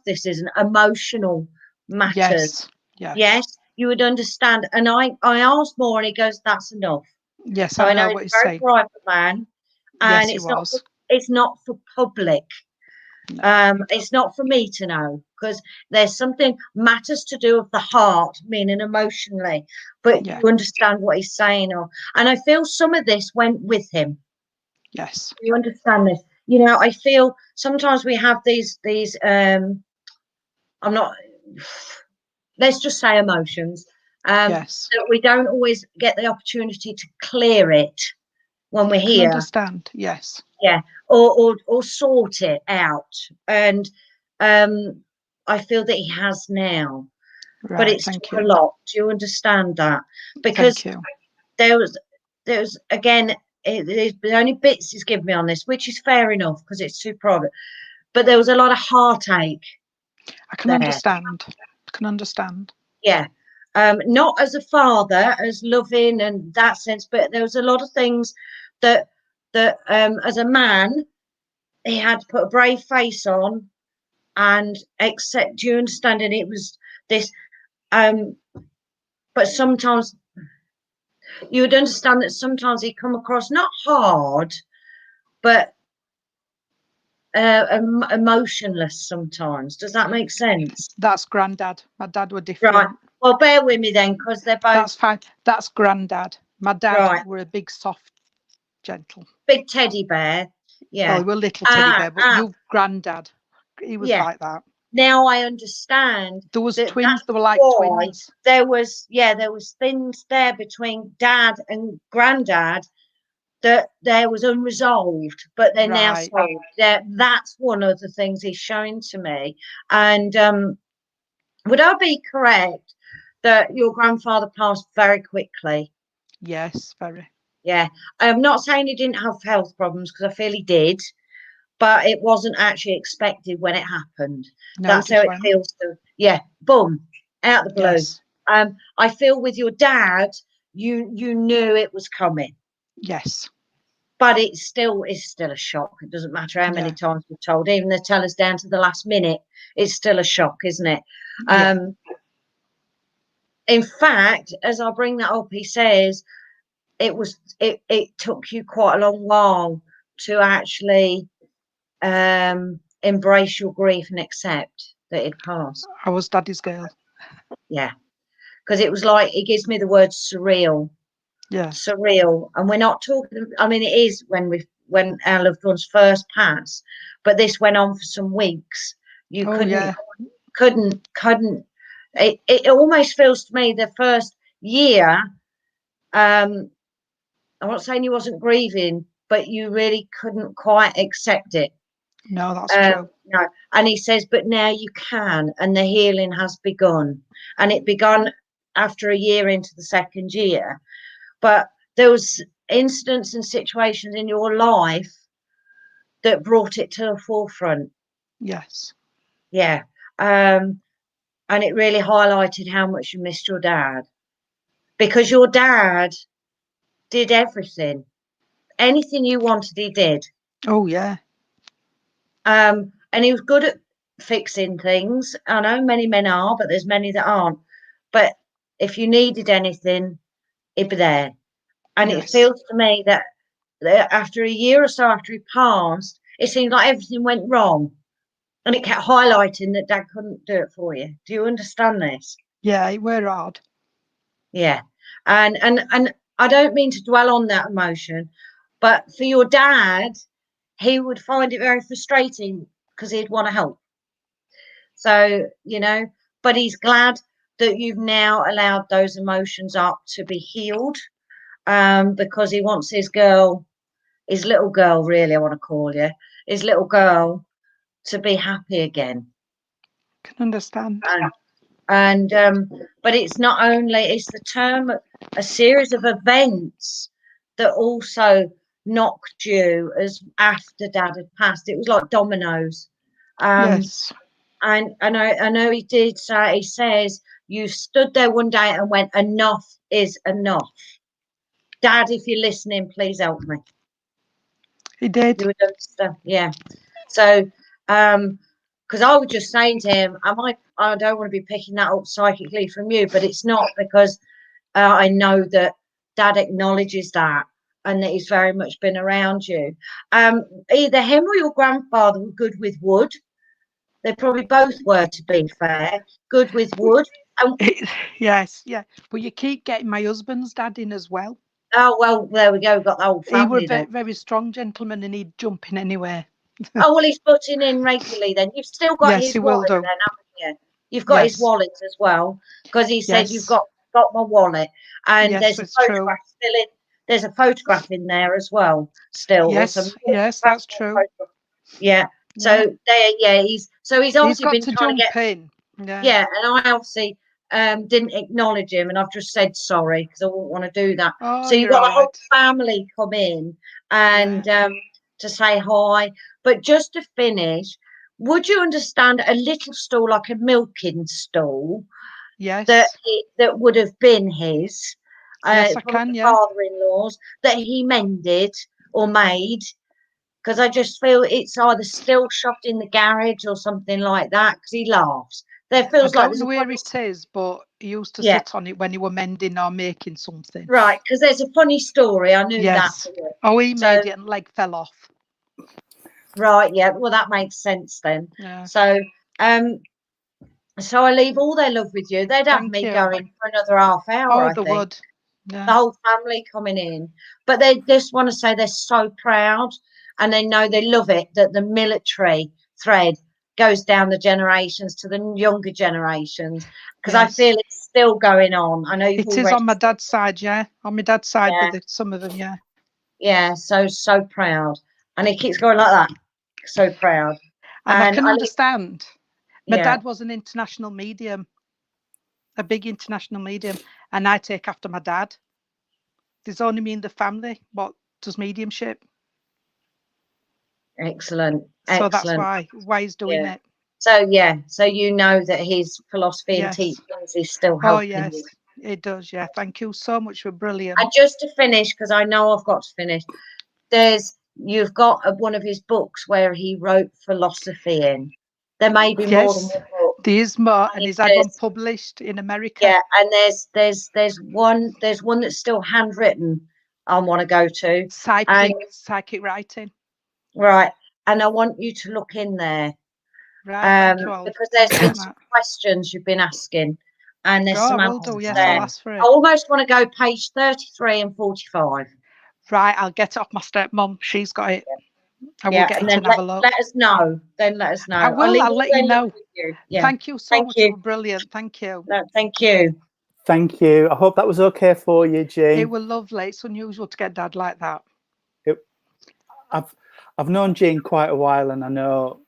Speaker 3: this isn't emotional matters. Yes, you would understand. And I asked more and he goes, that's enough.
Speaker 6: Yes,
Speaker 3: So
Speaker 6: I
Speaker 3: I know
Speaker 6: what
Speaker 3: he's
Speaker 6: he's
Speaker 3: a very
Speaker 6: saying.
Speaker 3: private man, and
Speaker 6: Yes,
Speaker 3: it's not for public.
Speaker 6: No.
Speaker 3: It's not for me to know, because there's something matters to do with the heart, meaning emotionally, but you understand what he's saying. And I feel some of this went with him.
Speaker 6: Yes.
Speaker 3: You understand this? You know, I feel sometimes we have these I'm not, let's just say emotions.
Speaker 6: Yes.
Speaker 3: That we don't always get the opportunity to clear it when we're
Speaker 6: I
Speaker 3: here.
Speaker 6: Understand? Yes.
Speaker 3: Yeah, or sort it out. And I feel that he has now.
Speaker 6: Right.
Speaker 3: But it's
Speaker 6: Thank
Speaker 3: a
Speaker 6: you.
Speaker 3: lot. Do you understand that? Because
Speaker 6: Thank you.
Speaker 3: there was again, the only bits he's given me on this, which is fair enough because it's too private. But there was a lot of heartache.
Speaker 6: I can understand. I can understand.
Speaker 3: Yeah. Not as a father, as loving and that sense, but there was a lot of things that as a man, he had to put a brave face on and accept. Do you understand? And it was this, but sometimes you would understand that sometimes he come across not hard, but emotionless sometimes. Does that make sense?
Speaker 6: That's granddad. My dad were different.
Speaker 3: Right. Well, bear with me then, because they're both.
Speaker 6: That's fine. That's granddad. My dad were a big, soft, gentle.
Speaker 3: Big teddy bear. Yeah.
Speaker 6: Well, he were little teddy bear, but you granddad, he was like that.
Speaker 3: Now I understand.
Speaker 6: There was twins. They were like twins.
Speaker 3: There was things there between dad and granddad that there was unresolved, but they're now solved. That's one of the things he's showing to me. And would I be correct that your grandfather passed very quickly?
Speaker 6: Yes, very.
Speaker 3: Yeah. I'm not saying he didn't have health problems, because I feel he did, but it wasn't actually expected when it happened.
Speaker 6: No,
Speaker 3: that's how it feels. Boom, out the blue.
Speaker 6: Yes.
Speaker 3: I feel with your dad, you knew it was coming.
Speaker 6: Yes.
Speaker 3: But it's still a shock. It doesn't matter how many times we're told, even they tell us down to the last minute, it's still a shock, isn't it? In fact, as I bring that up, he says it took you quite a long while to actually embrace your grief and accept that it passed.
Speaker 6: I was daddy's girl.
Speaker 3: Yeah, because it was like, it gives me the word surreal.
Speaker 6: Yeah,
Speaker 3: surreal. And we're not talking, I mean, it is when our loved ones first pass, but this went on for some weeks. You couldn't it almost feels to me the first year, I'm not saying you wasn't grieving, but you really couldn't quite accept it.
Speaker 6: No, that's true.
Speaker 3: No. And he says, but now you can, and the healing has begun. And it began after a year into the second year. But there was incidents and situations in your life that brought it to the forefront.
Speaker 6: Yes.
Speaker 3: Yeah. And it really highlighted how much you missed your dad, because your dad did everything. Anything you wanted, he did.
Speaker 6: Oh, yeah.
Speaker 3: And he was good at fixing things. I know many men are, but there's many that aren't. But if you needed anything, he'd be there. And it feels to me that after a year or so after he passed, it seemed like everything went wrong. And it kept highlighting that Dad couldn't do it for you. Do you understand this?
Speaker 6: Yeah, it were hard.
Speaker 3: Yeah. And I don't mean to dwell on that emotion, but for your dad, he would find it very frustrating because he'd want to help. So, you know, but he's glad that you've now allowed those emotions up to be healed, because he wants his little girl, really, I want to call you, his little girl to be happy again.
Speaker 6: Can understand.
Speaker 3: And but it's not only, it's the term, a series of events that also knocked you as after Dad had passed. It was like dominoes.
Speaker 6: Yes.
Speaker 3: And I know he did say, he says, you stood there one day and went, enough is enough. Dad, if you're listening, please help me.
Speaker 6: He did.
Speaker 3: You would understand. Yeah. So, because I was just saying to him, I don't want to be picking that up psychically from you, but it's not, because I know that Dad acknowledges that and that he's very much been around you. Either him or your grandfather were good with wood. They probably both were, to be fair, good with wood.
Speaker 6: Yes, yeah. But you keep getting my husband's dad in as well.
Speaker 3: Oh, well, there we go. Got the whole family.
Speaker 6: He were
Speaker 3: then.
Speaker 6: very strong gentleman, and he'd jump in anywhere.
Speaker 3: Oh, well, he's putting in regularly then. You've still got
Speaker 6: Yes,
Speaker 3: his
Speaker 6: he will
Speaker 3: wallet
Speaker 6: do.
Speaker 3: then, haven't you? You've got his
Speaker 6: Yes.
Speaker 3: wallet as well, because he said,
Speaker 6: Yes.
Speaker 3: you've got my wallet. And
Speaker 6: Yes,
Speaker 3: there's a
Speaker 6: it's true.
Speaker 3: photograph still in. There's a photograph in there as well, still.
Speaker 6: Yes, yes, that's true.
Speaker 3: Yeah. So there, yeah, he's obviously
Speaker 6: got
Speaker 3: been
Speaker 6: to
Speaker 3: trying
Speaker 6: jump
Speaker 3: to get.
Speaker 6: in. Yeah.
Speaker 3: Yeah, and I obviously didn't acknowledge him, and I've just said sorry because I wouldn't want to do that.
Speaker 6: Oh,
Speaker 3: So you've
Speaker 6: you're
Speaker 3: got the
Speaker 6: all
Speaker 3: whole
Speaker 6: right.
Speaker 3: family come in and to say hi. But just to finish, would you understand a little stool, like a milking stool,
Speaker 6: Yes.
Speaker 3: that would have been his,
Speaker 6: Yes, I
Speaker 3: from
Speaker 6: can,
Speaker 3: the
Speaker 6: yeah.
Speaker 3: father-in-law's, that he mended or made? Because I just feel it's either still shoved in the garage or something like that, because he laughs. There feels
Speaker 6: I
Speaker 3: like
Speaker 6: don't know where it is, but he used to sit on it when he were mending or making something.
Speaker 3: Right, because there's a funny story. I knew that.
Speaker 6: Yes. Oh, he made it and leg fell off.
Speaker 3: Right, yeah. Well, that makes sense then.
Speaker 6: Yeah.
Speaker 3: So, so I leave all their love with you. They'd have
Speaker 6: Thank
Speaker 3: me
Speaker 6: you.
Speaker 3: going for another half hour.
Speaker 6: Oh,
Speaker 3: I
Speaker 6: they
Speaker 3: think.
Speaker 6: would. Yeah.
Speaker 3: The whole family coming in, but they just want to say they're so proud, and they know they love it that the military thread goes down the generations to the younger generations, because I feel it's still going on. I know you've
Speaker 6: it is on my dad's side, yeah. On my dad's side with some of them, yeah.
Speaker 3: Yeah, so proud, and he keeps going like that. So proud,
Speaker 6: and I can understand. My dad was an international medium, a big international medium, and I take after my dad. There's only me in the family what does mediumship.
Speaker 3: Excellent.
Speaker 6: So that's why he's doing it.
Speaker 3: So so you know that his philosophy and teachings is still helping you.
Speaker 6: It does. Yeah, thank you so much. For brilliant.
Speaker 3: And just to finish, because I know I've got to finish, you've got one of his books where he wrote philosophy in. There may be more than one book.
Speaker 6: There is more, and he's had one published in America.
Speaker 3: Yeah, and there's one that's still handwritten. I want to go to
Speaker 6: psychic writing.
Speaker 3: Right, and I want you to look in there.
Speaker 6: Right,
Speaker 3: because there's been some questions you've been asking, and there's some answers there.
Speaker 6: I'll ask for it.
Speaker 3: I almost want to go page 33 and 45.
Speaker 6: Right, I'll get it off my stepmom. She's got it. I will get it and have a look.
Speaker 3: Let us know. Then let us know.
Speaker 6: I will. I'll let you know.
Speaker 3: Yeah.
Speaker 6: Thank you so much. You were brilliant. Thank you.
Speaker 3: No, thank you.
Speaker 1: Thank you. I hope that was okay for you, Jean.
Speaker 6: It was lovely. It's unusual to get Dad like that.
Speaker 1: I've known Jean quite a while, and I know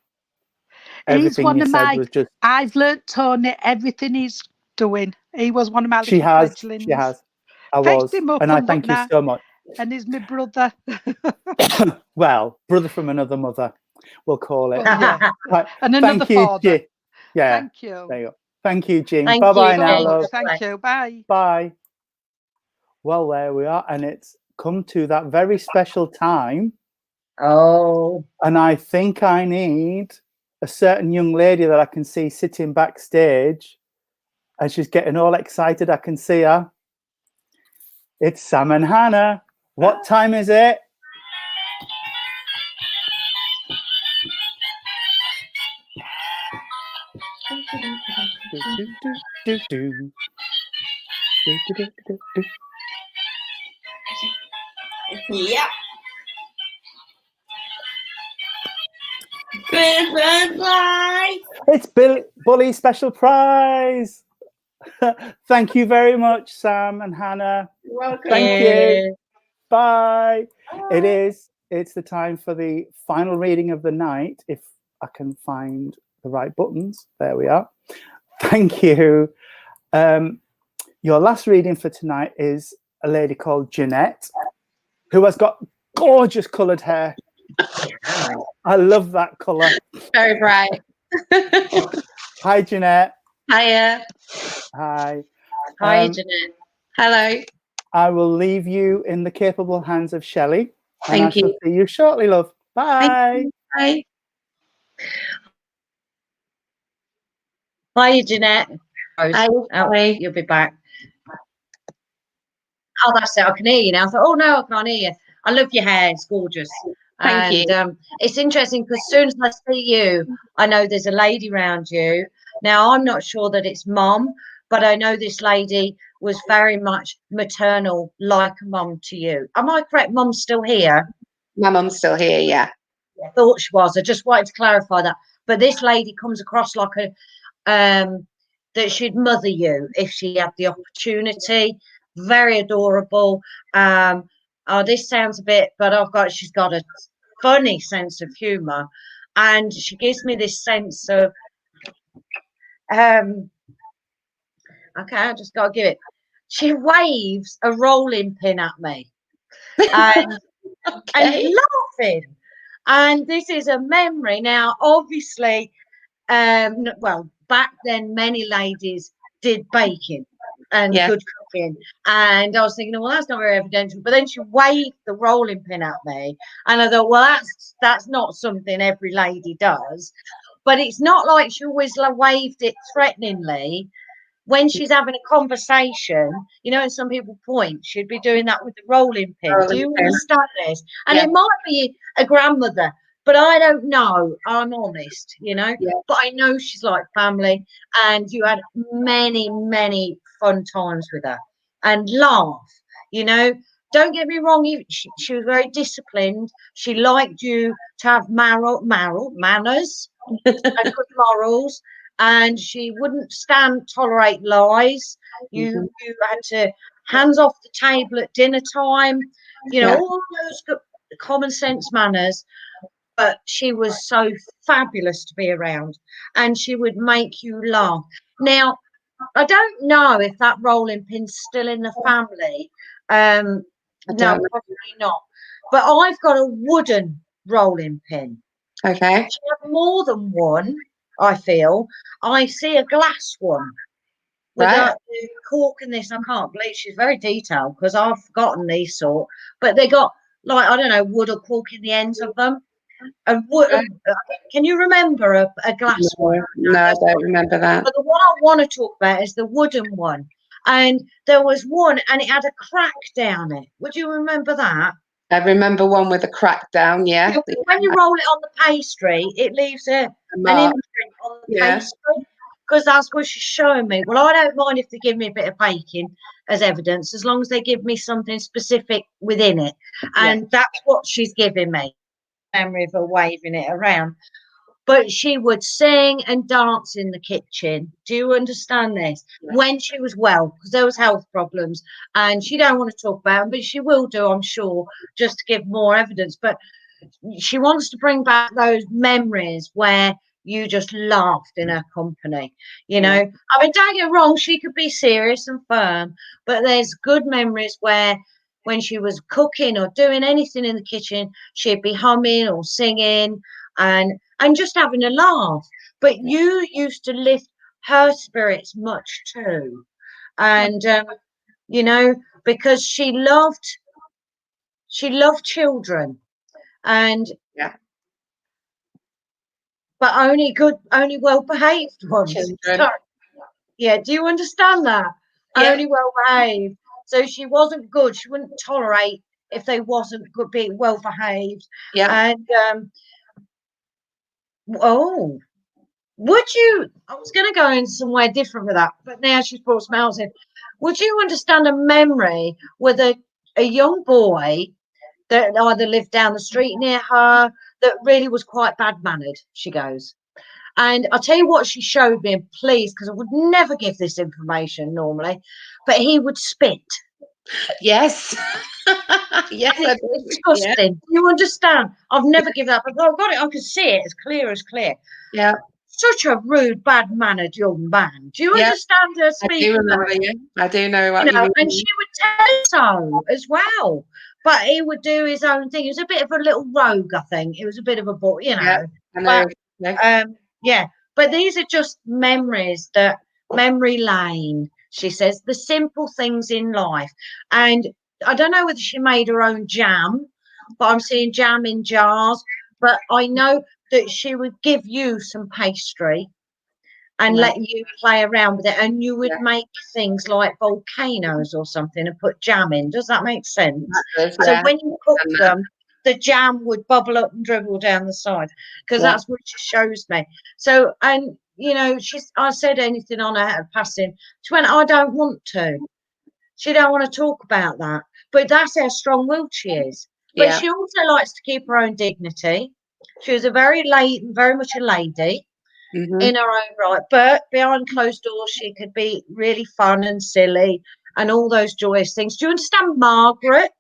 Speaker 1: everything you said was just.
Speaker 6: I've learnt Tony everything he's doing. He was one of my little fledglings.
Speaker 1: She has. I was, and I thank you so much.
Speaker 6: And he's my brother.
Speaker 1: Well, brother from another mother, we'll call it.
Speaker 6: Right. And another father.
Speaker 1: Jean. Yeah.
Speaker 6: Thank you.
Speaker 1: There you go. Thank you, Jean.
Speaker 3: Bye-bye
Speaker 1: now, love.
Speaker 6: Thank you. Bye.
Speaker 1: Bye. Well, there we are, and it's come to that very special time.
Speaker 3: Oh.
Speaker 1: And I think I need a certain young lady that I can see sitting backstage, and she's getting all excited. I can see her. It's Sam and Hannah. What time is it? do, do. Do, do, do, do, do.
Speaker 7: Yep. Bye.
Speaker 1: It's Bully's special prize. Thank you very much, Sam and Hannah.
Speaker 7: You're welcome.
Speaker 1: Thank you. Bye. It's the time for the final reading of the night. If I can find the right buttons. There we are. Thank you. Your last reading for tonight is a lady called Jeanette, who has got gorgeous coloured hair. I love that colour.
Speaker 7: Very bright.
Speaker 1: Hi, Jeanette.
Speaker 7: Hiya.
Speaker 1: Hi.
Speaker 7: Hi, Jeanette. Hello.
Speaker 1: I will leave you in the capable hands of Shelley.
Speaker 7: Thank you.
Speaker 1: I shall see you shortly, love. Bye.
Speaker 7: Bye. Hi, Jeanette.
Speaker 3: Hi.
Speaker 7: You'll be back. Oh, that's it. I can hear you now. I thought, oh no, I can't hear you. I love your hair. It's gorgeous.
Speaker 3: Thank you.
Speaker 7: It's interesting because as soon as I see you, I know there's a lady around you. Now, I'm not sure that it's mum, but I know this lady was very much maternal, like a mum to you. Am I correct? Mum's still here?
Speaker 3: My mum's still here, yeah.
Speaker 7: I thought she was. I just wanted to clarify that. But this lady comes across like a that she'd mother you if she had the opportunity. Very adorable. Oh, this sounds a bit, but she's got a funny sense of humour, and she gives me this sense of okay, I just got to give it. She waves a rolling pin at me and and laughing, and this is a memory. Now, obviously, well, back then many ladies did baking and good cooking, and I was thinking, well, that's not very evidential. But then she waved the rolling pin at me, and I thought, well, that's not something every lady does. But it's not like she always waved it threateningly. When she's having a conversation, you know, and some people point, she'd be doing that with the rolling pin. Do you understand this? And it might be a grandmother, but I don't know. I'm honest, you know. But I know she's like family, and you had many, many fun times with her and laugh, you know. Don't get me wrong, she was very disciplined. She liked you to have manners and good morals, and she wouldn't tolerate lies. You had to hands off the table at dinner time, you know, all those good common sense manners. But she was so fabulous to be around, and she would make you laugh. Now, I don't know if that rolling pin's still in the family. No, probably not. But I've got a wooden rolling pin.
Speaker 3: Okay.
Speaker 7: She had more than one, I feel. I see a glass one with a cork and this. I can't believe she's very detailed because I've forgotten these sort. But they got, like, I don't know, wood or cork in the ends of them. Can you remember a glass one?
Speaker 3: No, I don't remember that.
Speaker 7: But the one I want to talk about is the wooden one. And there was one, and it had a crack down it. Would you remember that?
Speaker 3: I remember one with a crack down, yeah.
Speaker 7: When you roll it on the pastry, it leaves an imprint on the pastry, because that's what she's showing me. Well, I don't mind if they give me a bit of baking as evidence, as long as they give me something specific within it. And that's what she's giving me. Memory of her waving it around. But she would sing and dance in the kitchen. Do you understand this? When she was well, because there was health problems, and she don't want to talk about them, but she will do, I'm sure, just to give more evidence. But she wants to bring back those memories where you just laughed in her company. You know, I mean, don't get wrong, she could be serious and firm, but there's good memories where when she was cooking or doing anything in the kitchen, she'd be humming or singing and just having a laugh. But you used to lift her spirits much too. And, you know, because she loved children, and but only well-behaved ones. Yeah, do you understand that? Only well-behaved. So she wasn't good. She wouldn't tolerate if they wasn't good, being well-behaved. And would you, I was going to go in somewhere different with that, but now she's brought some else in. Would you understand a memory with a young boy that either lived down the street near her that really was quite bad-mannered, she goes. And I'll tell you what she showed me, and please, because I would never give this information normally, but he would spit.
Speaker 8: Yes. Yes, I do.
Speaker 7: Disgusting.
Speaker 8: Yeah.
Speaker 7: You understand? I've never given that, but I've got it. I can see it as clear as clear.
Speaker 8: Yeah.
Speaker 7: Such a rude, bad-mannered young man. Do you understand her speaking?
Speaker 8: I do remember you. I do know what you mean.
Speaker 7: And she would tell so as well. But he would do his own thing. He was a bit of a little rogue, I think. He was a bit of a boy, you know.
Speaker 8: Yeah, I know.
Speaker 7: But, yeah. But these are just memories, that memory lane, she says, the simple things in life. And I don't know whether she made her own jam, but I'm seeing jam in jars. But I know that she would give you some pastry and let you play around with it, and you would make things like volcanoes or something and put jam in. Does that make sense?
Speaker 8: That does,
Speaker 7: So when you cook them, the jam would bubble up and dribble down the side, because that's what she shows me. So, and you know, I said anything on her passing, she went, I don't want to. She don't want to talk about that. But that's how strong-willed she is. But she also likes to keep her own dignity. She was very much a lady. In her own right, but behind closed doors she could be really fun and silly and all those joyous things. Do you understand Margaret?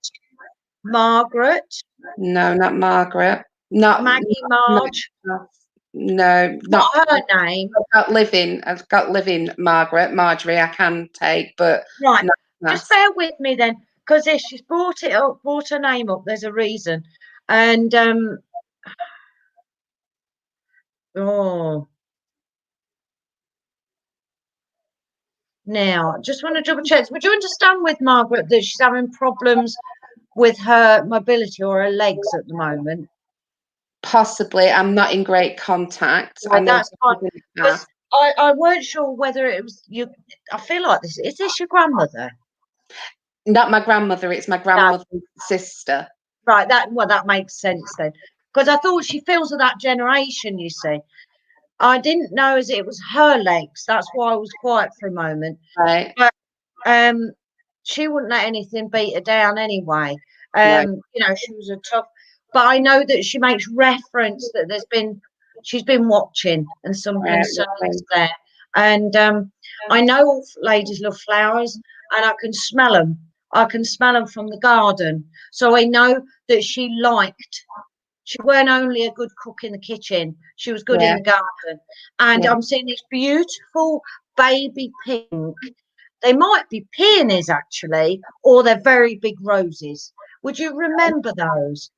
Speaker 8: No, not Margaret. Not
Speaker 7: Maggie, Marge.
Speaker 8: No,
Speaker 7: not her name.
Speaker 8: I've got living Marjorie I can take, but
Speaker 7: right. Just bear with me then, because if she's brought her name up, there's a reason. And now, just want to double check. Would you understand with Margaret that she's having problems with her mobility or her legs at the moment?
Speaker 8: Possibly. I'm not in great contact.
Speaker 7: Right, that's fine. I weren't sure whether it was you. I feel like this. Is this your grandmother?
Speaker 8: Not my grandmother. It's my grandmother's sister.
Speaker 7: Right. That makes sense then, because I thought she feels of that generation. You see. I didn't know as it was her legs. That's why I was quiet for a moment.
Speaker 8: Right.
Speaker 7: But she wouldn't let anything beat her down anyway. You know, she was a tough. But I know that she makes reference that she's been watching and some concerns there. And I know all ladies love flowers, and I can smell them. I can smell them from the garden. So I know that she weren't only a good cook in the kitchen, she was good in the garden. And I'm seeing these beautiful baby pink. They might be peonies actually, or they're very big roses. Would you remember those?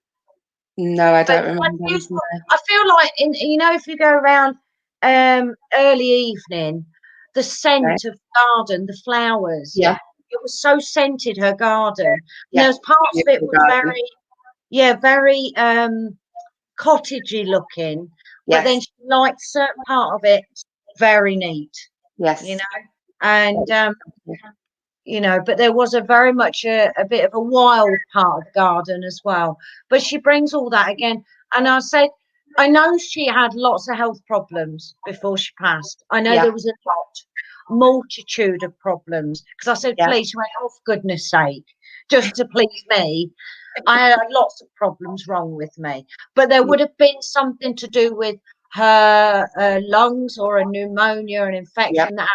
Speaker 8: No, I don't remember.
Speaker 7: I feel like if you go around early evening, the scent of garden, the flowers.
Speaker 8: Yeah.
Speaker 7: It was so scented, her garden. Yeah. There's parts of it was very cottagey looking, but then she liked certain part of it very neat.
Speaker 8: Yes.
Speaker 7: You know, and but there was very much a bit of a wild part of the garden as well. But she brings all that again. And I said, I know she had lots of health problems before she passed. I know there was a multitude of problems. Because I said, please, she went, oh, for goodness sake, just to please me. I had lots of problems wrong with me. But there would have been something to do with her lungs or a pneumonia, an infection that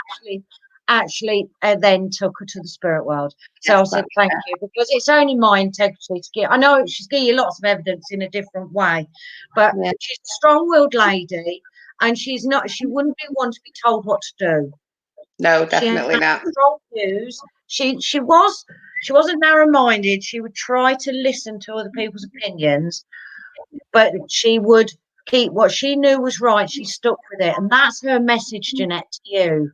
Speaker 7: actually then took her to the spirit world. So I said thank you, because it's only my integrity to give. I know she's giving you lots of evidence in a different way, but she's a strong-willed lady, and she wouldn't be one to be told what to do.
Speaker 8: No, definitely not.
Speaker 7: Strong views. She wasn't narrow-minded. She would try to listen to other people's opinions, but she would keep what she knew was right. She stuck with it, and that's her message, Jeanette, to you.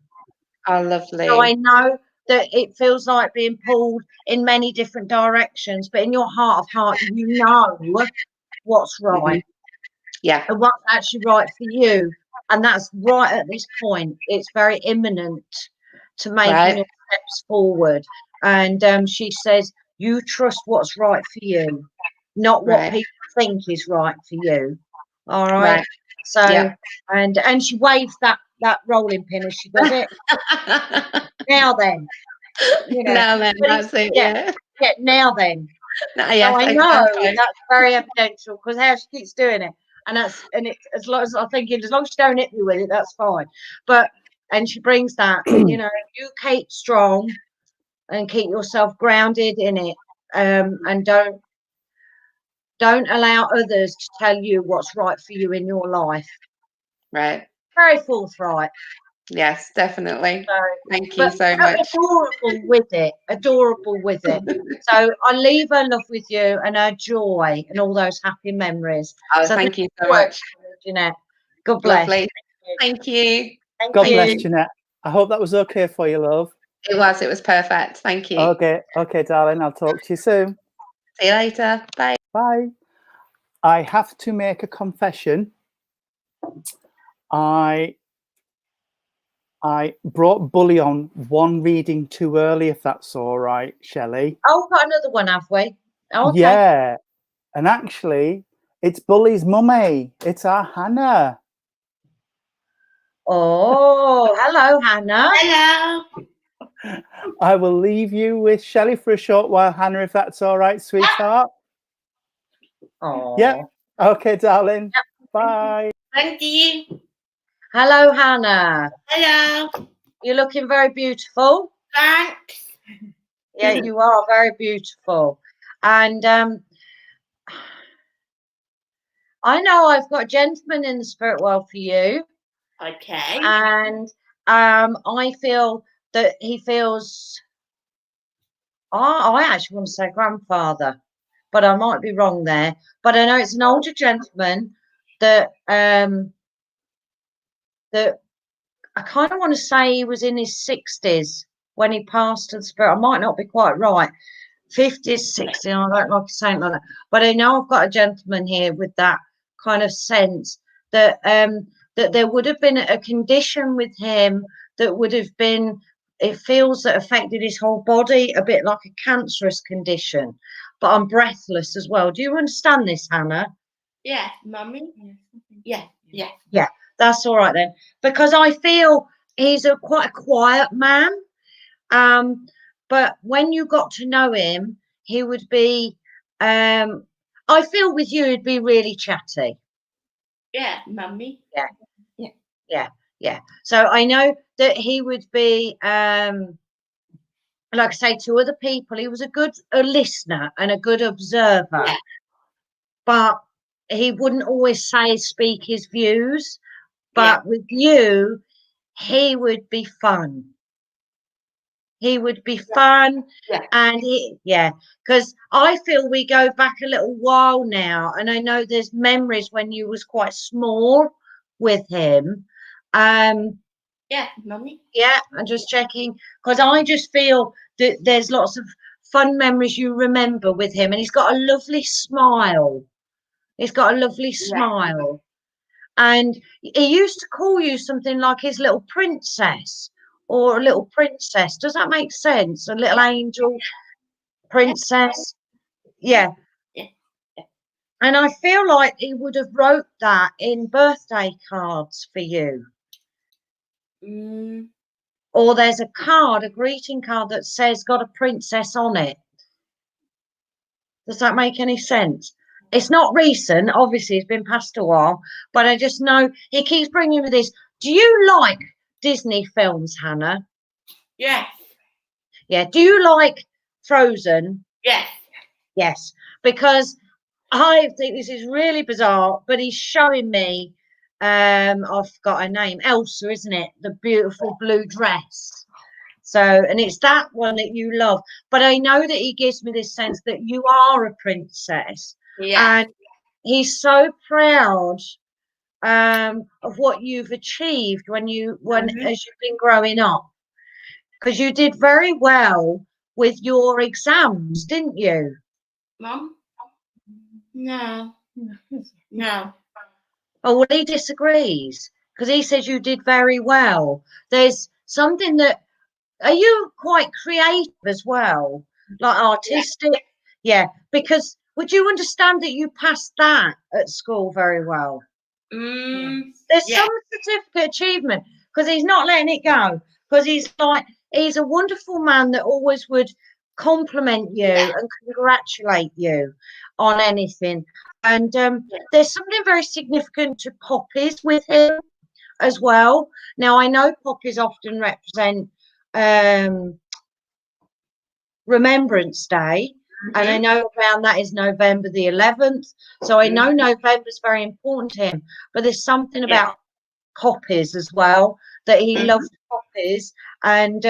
Speaker 8: Oh, lovely.
Speaker 7: So I know that it feels like being pulled in many different directions, but in your heart of heart, you know what's right.
Speaker 8: Yeah.
Speaker 7: And what's actually right for you. And that's right at this point. It's very imminent to making your steps forward. And she says, you trust what's right for you, not what people think is right for you. All right. So and she waves that rolling pin as she does it. Now then, you know.
Speaker 8: Now then, that's it. Yeah.
Speaker 7: Now then.
Speaker 8: No,
Speaker 7: So
Speaker 8: yes,
Speaker 7: I know
Speaker 8: exactly.
Speaker 7: that's very evidential because how she keeps doing it, and it's as long as I'm thinking, as long as she don't hit me with it, that's fine. But and she brings that, you know, you keep strong and keep yourself grounded in it, and don't allow others to tell you what's right for you in your life.
Speaker 8: Right.
Speaker 7: Very forthright.
Speaker 8: Yes, definitely.
Speaker 7: So,
Speaker 8: Thank you so much.
Speaker 7: Adorable with it. Adorable with it. So I leave her love with you and her joy and all those happy memories.
Speaker 8: Oh,
Speaker 7: So
Speaker 8: thank you so much.
Speaker 7: Jeanette. God bless.
Speaker 8: Lovely. Thank you.
Speaker 1: God
Speaker 8: you.
Speaker 1: bless, Jeanette. I hope that was okay for you, love.
Speaker 8: It was perfect. Thank you.
Speaker 1: Okay, darling. I'll talk to you soon.
Speaker 8: See you later. Bye.
Speaker 1: Bye. I have to make a confession. I brought Bully on one reading too early, if that's all right, Shelley.
Speaker 7: Oh, we've got another one, have we? Okay.
Speaker 1: Yeah. And actually, it's Bully's mummy. It's our Hannah.
Speaker 7: Oh, hello, Hannah.
Speaker 9: Hello.
Speaker 1: I will leave you with Shelley for a short while, Hannah, if that's all right, sweetheart.
Speaker 7: Oh.
Speaker 1: Yeah. Okay, darling. Bye.
Speaker 9: Thank you.
Speaker 7: Hello, Hannah.
Speaker 9: Hello.
Speaker 7: You're looking very beautiful.
Speaker 9: Thanks.
Speaker 7: Yeah, you are very beautiful. And I know I've got a gentleman in the spirit world for you.
Speaker 9: Okay.
Speaker 7: And I feel that he feels, I actually want to say grandfather, but I might be wrong there. But I know it's an older gentleman that that I kind of want to say he was in his 60s when he passed to the spirit. I might not be quite right. 50s, 60s, I don't like saying like that. But I know I've got a gentleman here with that kind of sense that that there would have been a condition with him that would have been, it feels that affected his whole body, a bit like a cancerous condition. But I'm breathless as well. Do you understand this, Hannah?
Speaker 9: Yeah, Mummy. Yeah.
Speaker 7: Yeah, that's all right then. Because I feel he's quite a quiet man. But when you got to know him, he would be, I feel with you, he'd be really chatty.
Speaker 9: Yeah, Mummy.
Speaker 7: Yeah. So I know that he would be, like I say, to other people, he was a good listener and a good observer.
Speaker 9: Yeah.
Speaker 7: But he wouldn't always speak his views. But with you, he would be fun. He would be fun.
Speaker 9: Yeah.
Speaker 7: And because I feel we go back a little while now, and I know there's memories when you was quite small with him.
Speaker 9: Yeah, Mummy.
Speaker 7: Yeah, I'm just checking because I just feel that there's lots of fun memories you remember with him, and he's got a lovely smile. He's got a lovely smile. And he used to call you something like his little princess or a little princess. Does that make sense? A little angel princess. Yeah. And I feel like he would have wrote that in birthday cards for you. Or there's a card, a greeting card that says got a princess on it. Does that make any sense? It's not recent, obviously it's been past a while, but I just know he keeps bringing me this. Do you like Disney films, Hannah?
Speaker 9: Yes.
Speaker 7: Yeah. Do you like Frozen?
Speaker 9: Yes.
Speaker 7: Yes. Because I think this is really bizarre, but he's showing me, I've got her name, Elsa, isn't it? The beautiful blue dress. So, and it's that one that you love. But I know that he gives me this sense that you are a princess.
Speaker 9: Yeah.
Speaker 7: And he's so proud of what you've achieved as you've been growing up. Because you did very well with your exams, didn't you?
Speaker 9: Mum? No. No.
Speaker 7: Oh, well, he disagrees because he says you did very well. There's something that, are you quite creative as well? Like artistic? Yeah, because would you understand that you passed that at school very well? There's
Speaker 9: Yeah.
Speaker 7: some certificate achievement because he's not letting it go. Because he's a wonderful man that always would compliment you and congratulate you on anything. And there's something very significant to poppies with him as well. Now, I know poppies often represent Remembrance Day, and I know around that is November the 11th. So I know November is very important to him, but there's something about poppies as well that he loves poppies, and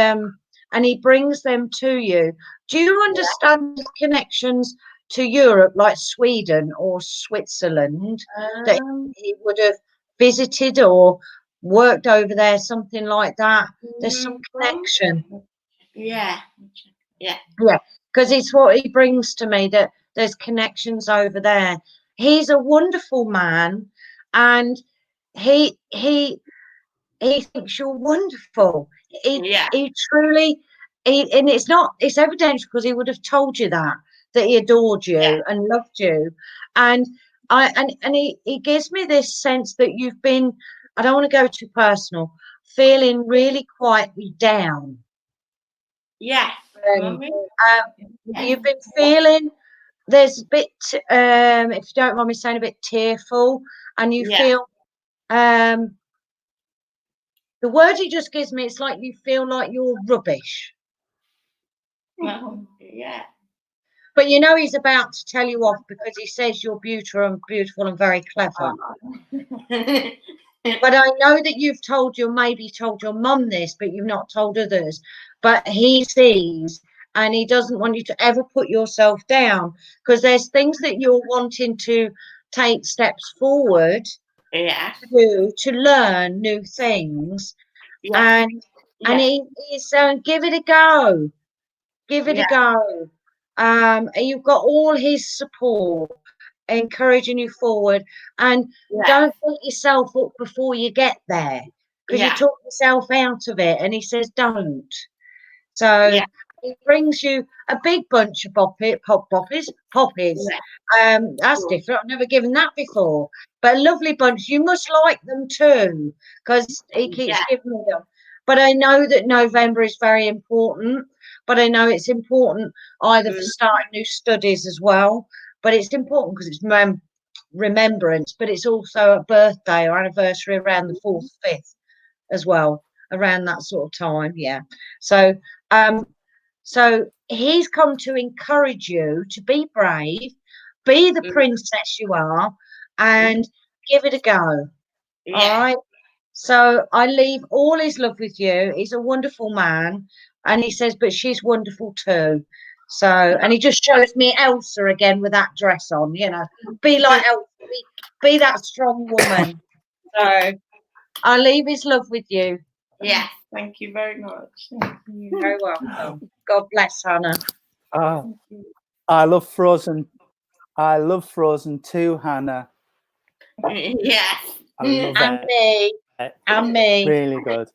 Speaker 7: he brings them to you. Do you understand the connections to Europe, like Sweden or Switzerland, that he would have visited or worked over there, something like that? There's some connection.
Speaker 9: Yeah.
Speaker 7: Because it's what he brings to me, that there's connections over there. He's a wonderful man, and he thinks you're wonderful. He truly, and it's evidential because he would have told you that he adored you and loved you, and he gives me this sense that you've been, I don't want to go too personal, feeling really quietly down.
Speaker 9: Yeah.
Speaker 7: You've been feeling, there's a bit, if you don't mind me saying, a bit tearful, and you feel, the word he just gives me, it's like you feel like you're rubbish.
Speaker 9: Yeah.
Speaker 7: But you know he's about to tell you off because he says you're beautiful and very clever. But I know that you've maybe told your mum this, but you've not told others. But he sees, and he doesn't want you to ever put yourself down, because there's things that you're wanting to take steps forward to learn new things. And he's saying, give it a go. Give it a go. And you've got all his support, encouraging you forward, and don't beat yourself up before you get there, because you talk yourself out of it, and he says don't. So he brings you a big bunch of poppies. That's different. I've never given that before, but a lovely bunch. You must like them too, because he keeps giving me them. But I know that November is very important, but I know it's important either for starting new studies as well, but it's important because it's remembrance, but it's also a birthday or anniversary around the 4th, 5th as well, around that sort of time. So he's come to encourage you to be brave, be the princess you are, and give it a go. All right. So I leave all his love with you. He's a wonderful man, and he says, but she's wonderful too. So, and he just shows me Elsa again with that dress on, be like Elsa, be that strong woman. So I'll leave his love with you.
Speaker 9: Yeah, thank you very much.
Speaker 7: You're very welcome. God bless, Hannah.
Speaker 1: I love Frozen. I love Frozen too, Hannah.
Speaker 9: Yeah.
Speaker 1: I love
Speaker 7: and
Speaker 1: it.
Speaker 7: me.
Speaker 1: Really good.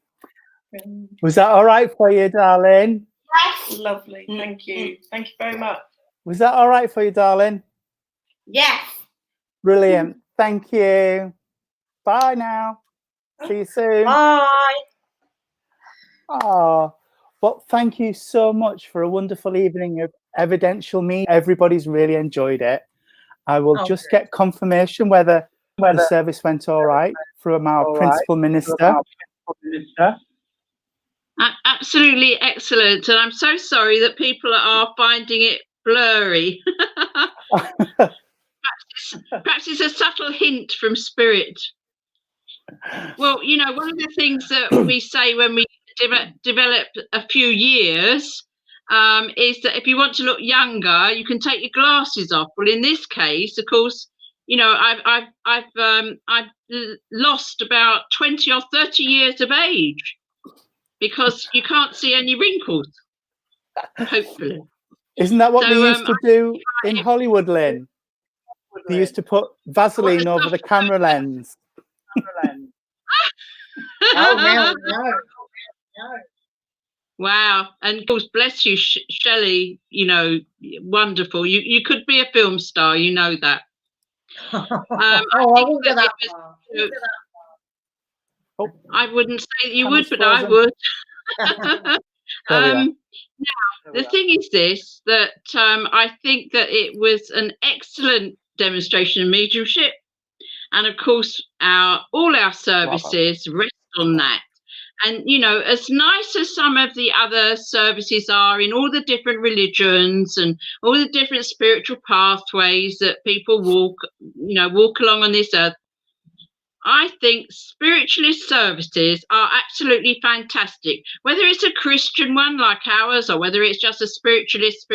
Speaker 1: Was that all right for you, darling?
Speaker 9: Yes. Lovely. Thank you. Thank you very much.
Speaker 1: Was that all right for you, darling?
Speaker 9: Yes.
Speaker 1: Brilliant. Thank you. Bye now. See you soon.
Speaker 7: Bye.
Speaker 1: Oh, well, thank you so much for a wonderful evening of evidential meeting. Everybody's really enjoyed it. I will just get confirmation whether the service went all right from our principal minister.
Speaker 4: Absolutely excellent. And I'm so sorry that people are finding it blurry. Perhaps it's a subtle hint from spirit. Well, one of the things that we say when we develop a few years is that if you want to look younger, you can take your glasses off. Well, in this case, of course, I've lost about 20 or 30 years of age because you can't see any wrinkles. Hopefully.
Speaker 1: Isn't that what they used to do in Hollywood, Lynn? They used to put Vaseline over the camera lens.
Speaker 7: No.
Speaker 4: Wow. And of course, bless you, Shelley, wonderful. You could be a film star, that.
Speaker 7: I won't go that far.
Speaker 4: I wouldn't say that you
Speaker 1: Panel's
Speaker 4: would, but I
Speaker 1: frozen.
Speaker 4: would.
Speaker 1: There we are.
Speaker 4: Now, the thing is this, that I think that it was an excellent demonstration of mediumship. And of course, all our services rest on that. And, you know, as nice as some of the other services are in all the different religions and all the different spiritual pathways that people walk along on this earth, I think spiritualist services are absolutely fantastic. Whether it's a Christian one like ours, or whether it's just a spiritualist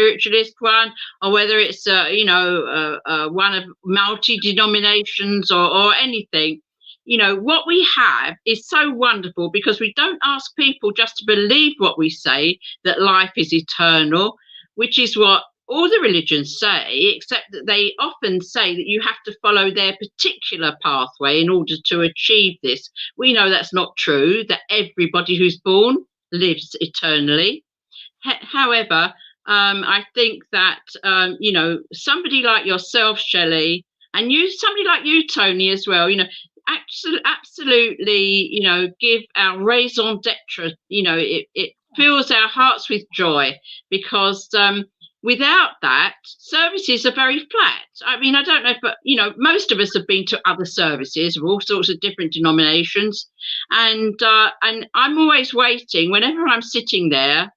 Speaker 4: one, or whether it's one of multi-denominations or anything, you know, what we have is so wonderful, because we don't ask people just to believe what we say, that life is eternal, which is what all the religions say, except that they often say that you have to follow their particular pathway in order to achieve this. We know that's not true, that everybody who's born lives eternally. However, I think that, somebody like yourself, Shelley, and somebody like you, Tony, as well, you know, absolutely, you know, give our raison d'etre, you know, it fills our hearts with joy, because without that, services are very flat. I mean, I don't know, but, you know, most of us have been to other services of all sorts of different denominations. And I'm always waiting, whenever I'm sitting there,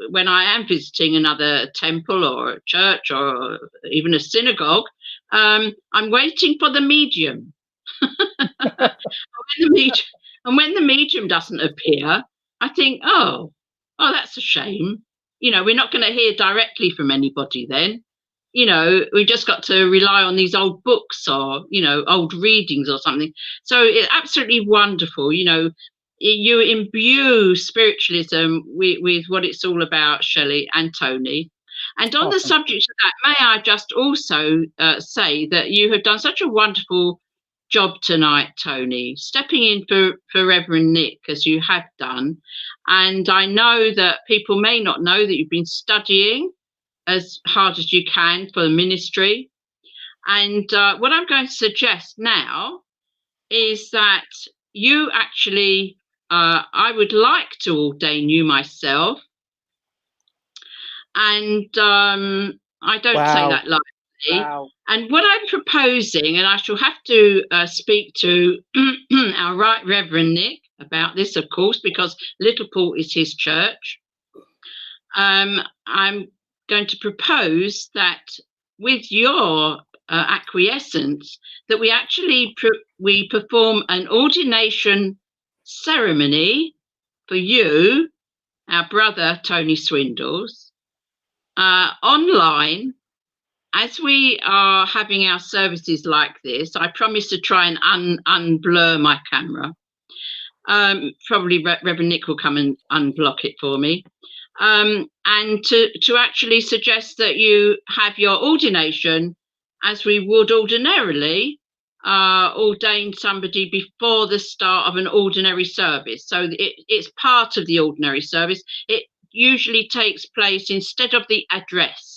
Speaker 4: when I am visiting another temple or a church or even a synagogue, I'm waiting for the medium. And when the medium doesn't appear, I think, oh, that's a shame. You know, we're not going to hear directly from anybody then. You know, we just got to rely on these old books or, you know, old readings or something. So it's absolutely wonderful. You know, you imbue spiritualism with what it's all about, Shelley and Tony. And on the subject of that, may I just also say that you have done such a wonderful job tonight, Tony, stepping in for Reverend Nick, as you have done. And I know that people may not know that you've been studying as hard as you can for the ministry. And what I'm going to suggest now is that you actually, I would like to ordain you myself. And I don't say that lightly. Wow. And what I'm proposing, and I shall have to speak to our Right Reverend Nick about this, of course, because Littleport is his church. I'm going to propose that with your acquiescence, that we actually we perform an ordination ceremony for you, our brother Tony Swindles, online. As we are having our services like this, I promise to try and unblur my camera. Probably Reverend Nick will come and unblock it for me. And to actually suggest that you have your ordination as we would ordinarily ordain somebody before the start of an ordinary service. So it's part of the ordinary service. It usually takes place instead of the address.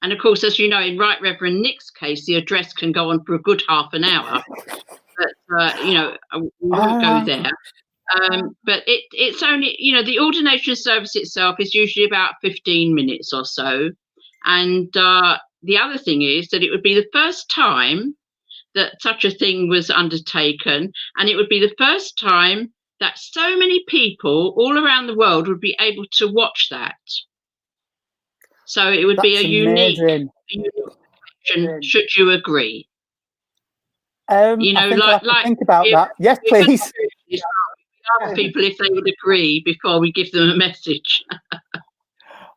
Speaker 4: And of course, as you know, in Right Reverend Nick's case, the address can go on for a good half an hour. But, you know, we won't go there. But it's only, you know, the ordination service itself is usually about 15 minutes or so. And the other thing is that it would be the first time that such a thing was undertaken. And it would be the first time that so many people all around the world would be able to watch that. So it would be a unique situation, should you agree? You know, like think about that. Yes, please. We ask people if they would agree before we give them a message.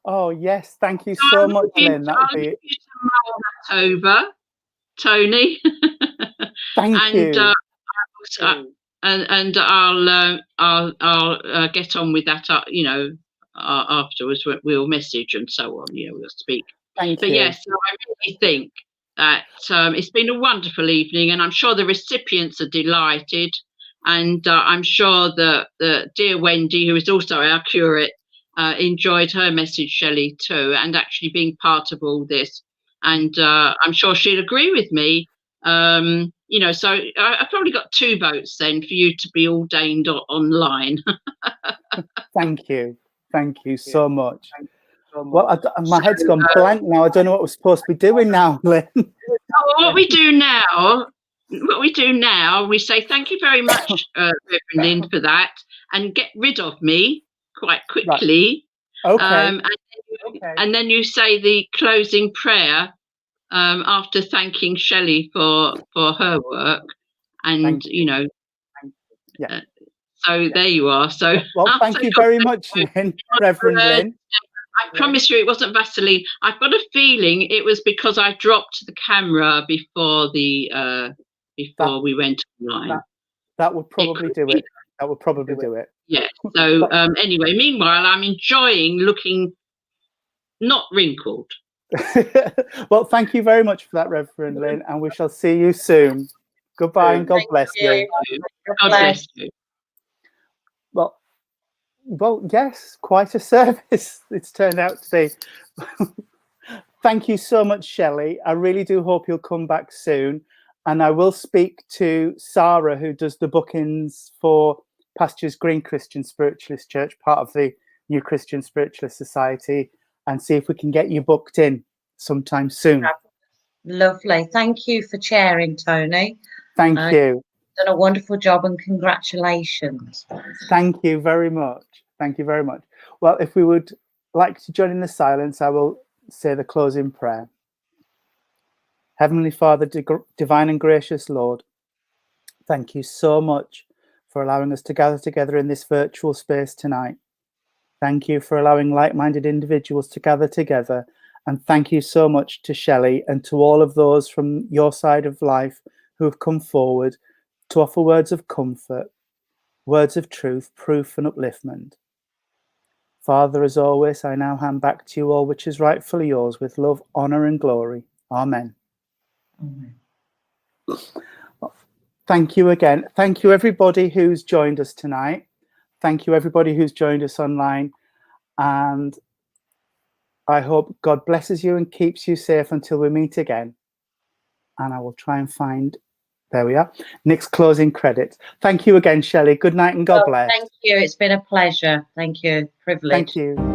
Speaker 1: Oh yes, thank you so much, Lynn. That would be
Speaker 4: over, Tony.
Speaker 1: Thank you.
Speaker 4: And I'll get on with that. You know. Afterwards we'll message and so on, you know, we'll speak.
Speaker 1: Thank
Speaker 4: you. Yes, so I really think that it's been a wonderful evening, and I'm sure the recipients are delighted, and I'm sure that the dear Wendy, who is also our curate, enjoyed her message, Shelley, too, and actually being part of all this. And I'm sure she'll agree with me You know, so I probably got 2 votes then for you to be ordained online.
Speaker 1: Thank you so much. Well, my head's gone blank now. I don't know what we're supposed to be doing now, Lynn.
Speaker 4: What we do now, we say thank you very much, Reverend Lynn, for that, and get rid of me quite quickly.
Speaker 1: Right. Okay.
Speaker 4: And then you say the closing prayer after thanking Shelley for her work, and you know.
Speaker 1: Yeah.
Speaker 4: So there you are. So
Speaker 1: well, thank you very much, Lynn, Reverend Lynn.
Speaker 4: I promise you it wasn't Vaseline. I've got a feeling it was because I dropped the camera before the we went online.
Speaker 1: That would probably do it. That would probably do it.
Speaker 4: Yeah. So anyway, meanwhile, I'm enjoying looking not wrinkled.
Speaker 1: Well, thank you very much for that, Reverend Lynn, and we shall see you soon. Goodbye and God bless you.
Speaker 4: God bless you.
Speaker 1: Well, yes, quite a service it's turned out to be. Thank you so much, Shelley. I really do hope you'll come back soon. And I will speak to Sarah, who does the bookings for Pastures Green Christian Spiritualist Church, part of the New Christian Spiritualist Society, and see if we can get you booked in sometime soon.
Speaker 7: Lovely. Thank you for chairing, Tony.
Speaker 1: Thank you.
Speaker 7: Done a wonderful job, and congratulations.
Speaker 1: Thank you very much. Thank you very much. Well, if we would like to join in the silence, I will say the closing prayer. Heavenly Father, divine and gracious Lord, thank you so much for allowing us to gather together in this virtual space tonight. Thank you for allowing like-minded individuals to gather together. And thank you so much to Shelley and to all of those from your side of life who have come forward to offer words of comfort, words of truth, proof and upliftment. Father, as always, I now hand back to you all which is rightfully yours with love, honour and glory. Amen.
Speaker 7: Amen.
Speaker 1: Well, thank you again. Thank you everybody who's joined us tonight. Thank you everybody who's joined us online. And I hope God blesses you and keeps you safe until we meet again. And I will try and find, there we are, Nick's closing credits. Thank you again, Shelley. Good night and God bless.
Speaker 7: Thank you. It's been a pleasure. Thank you. Privilege.
Speaker 1: Thank you.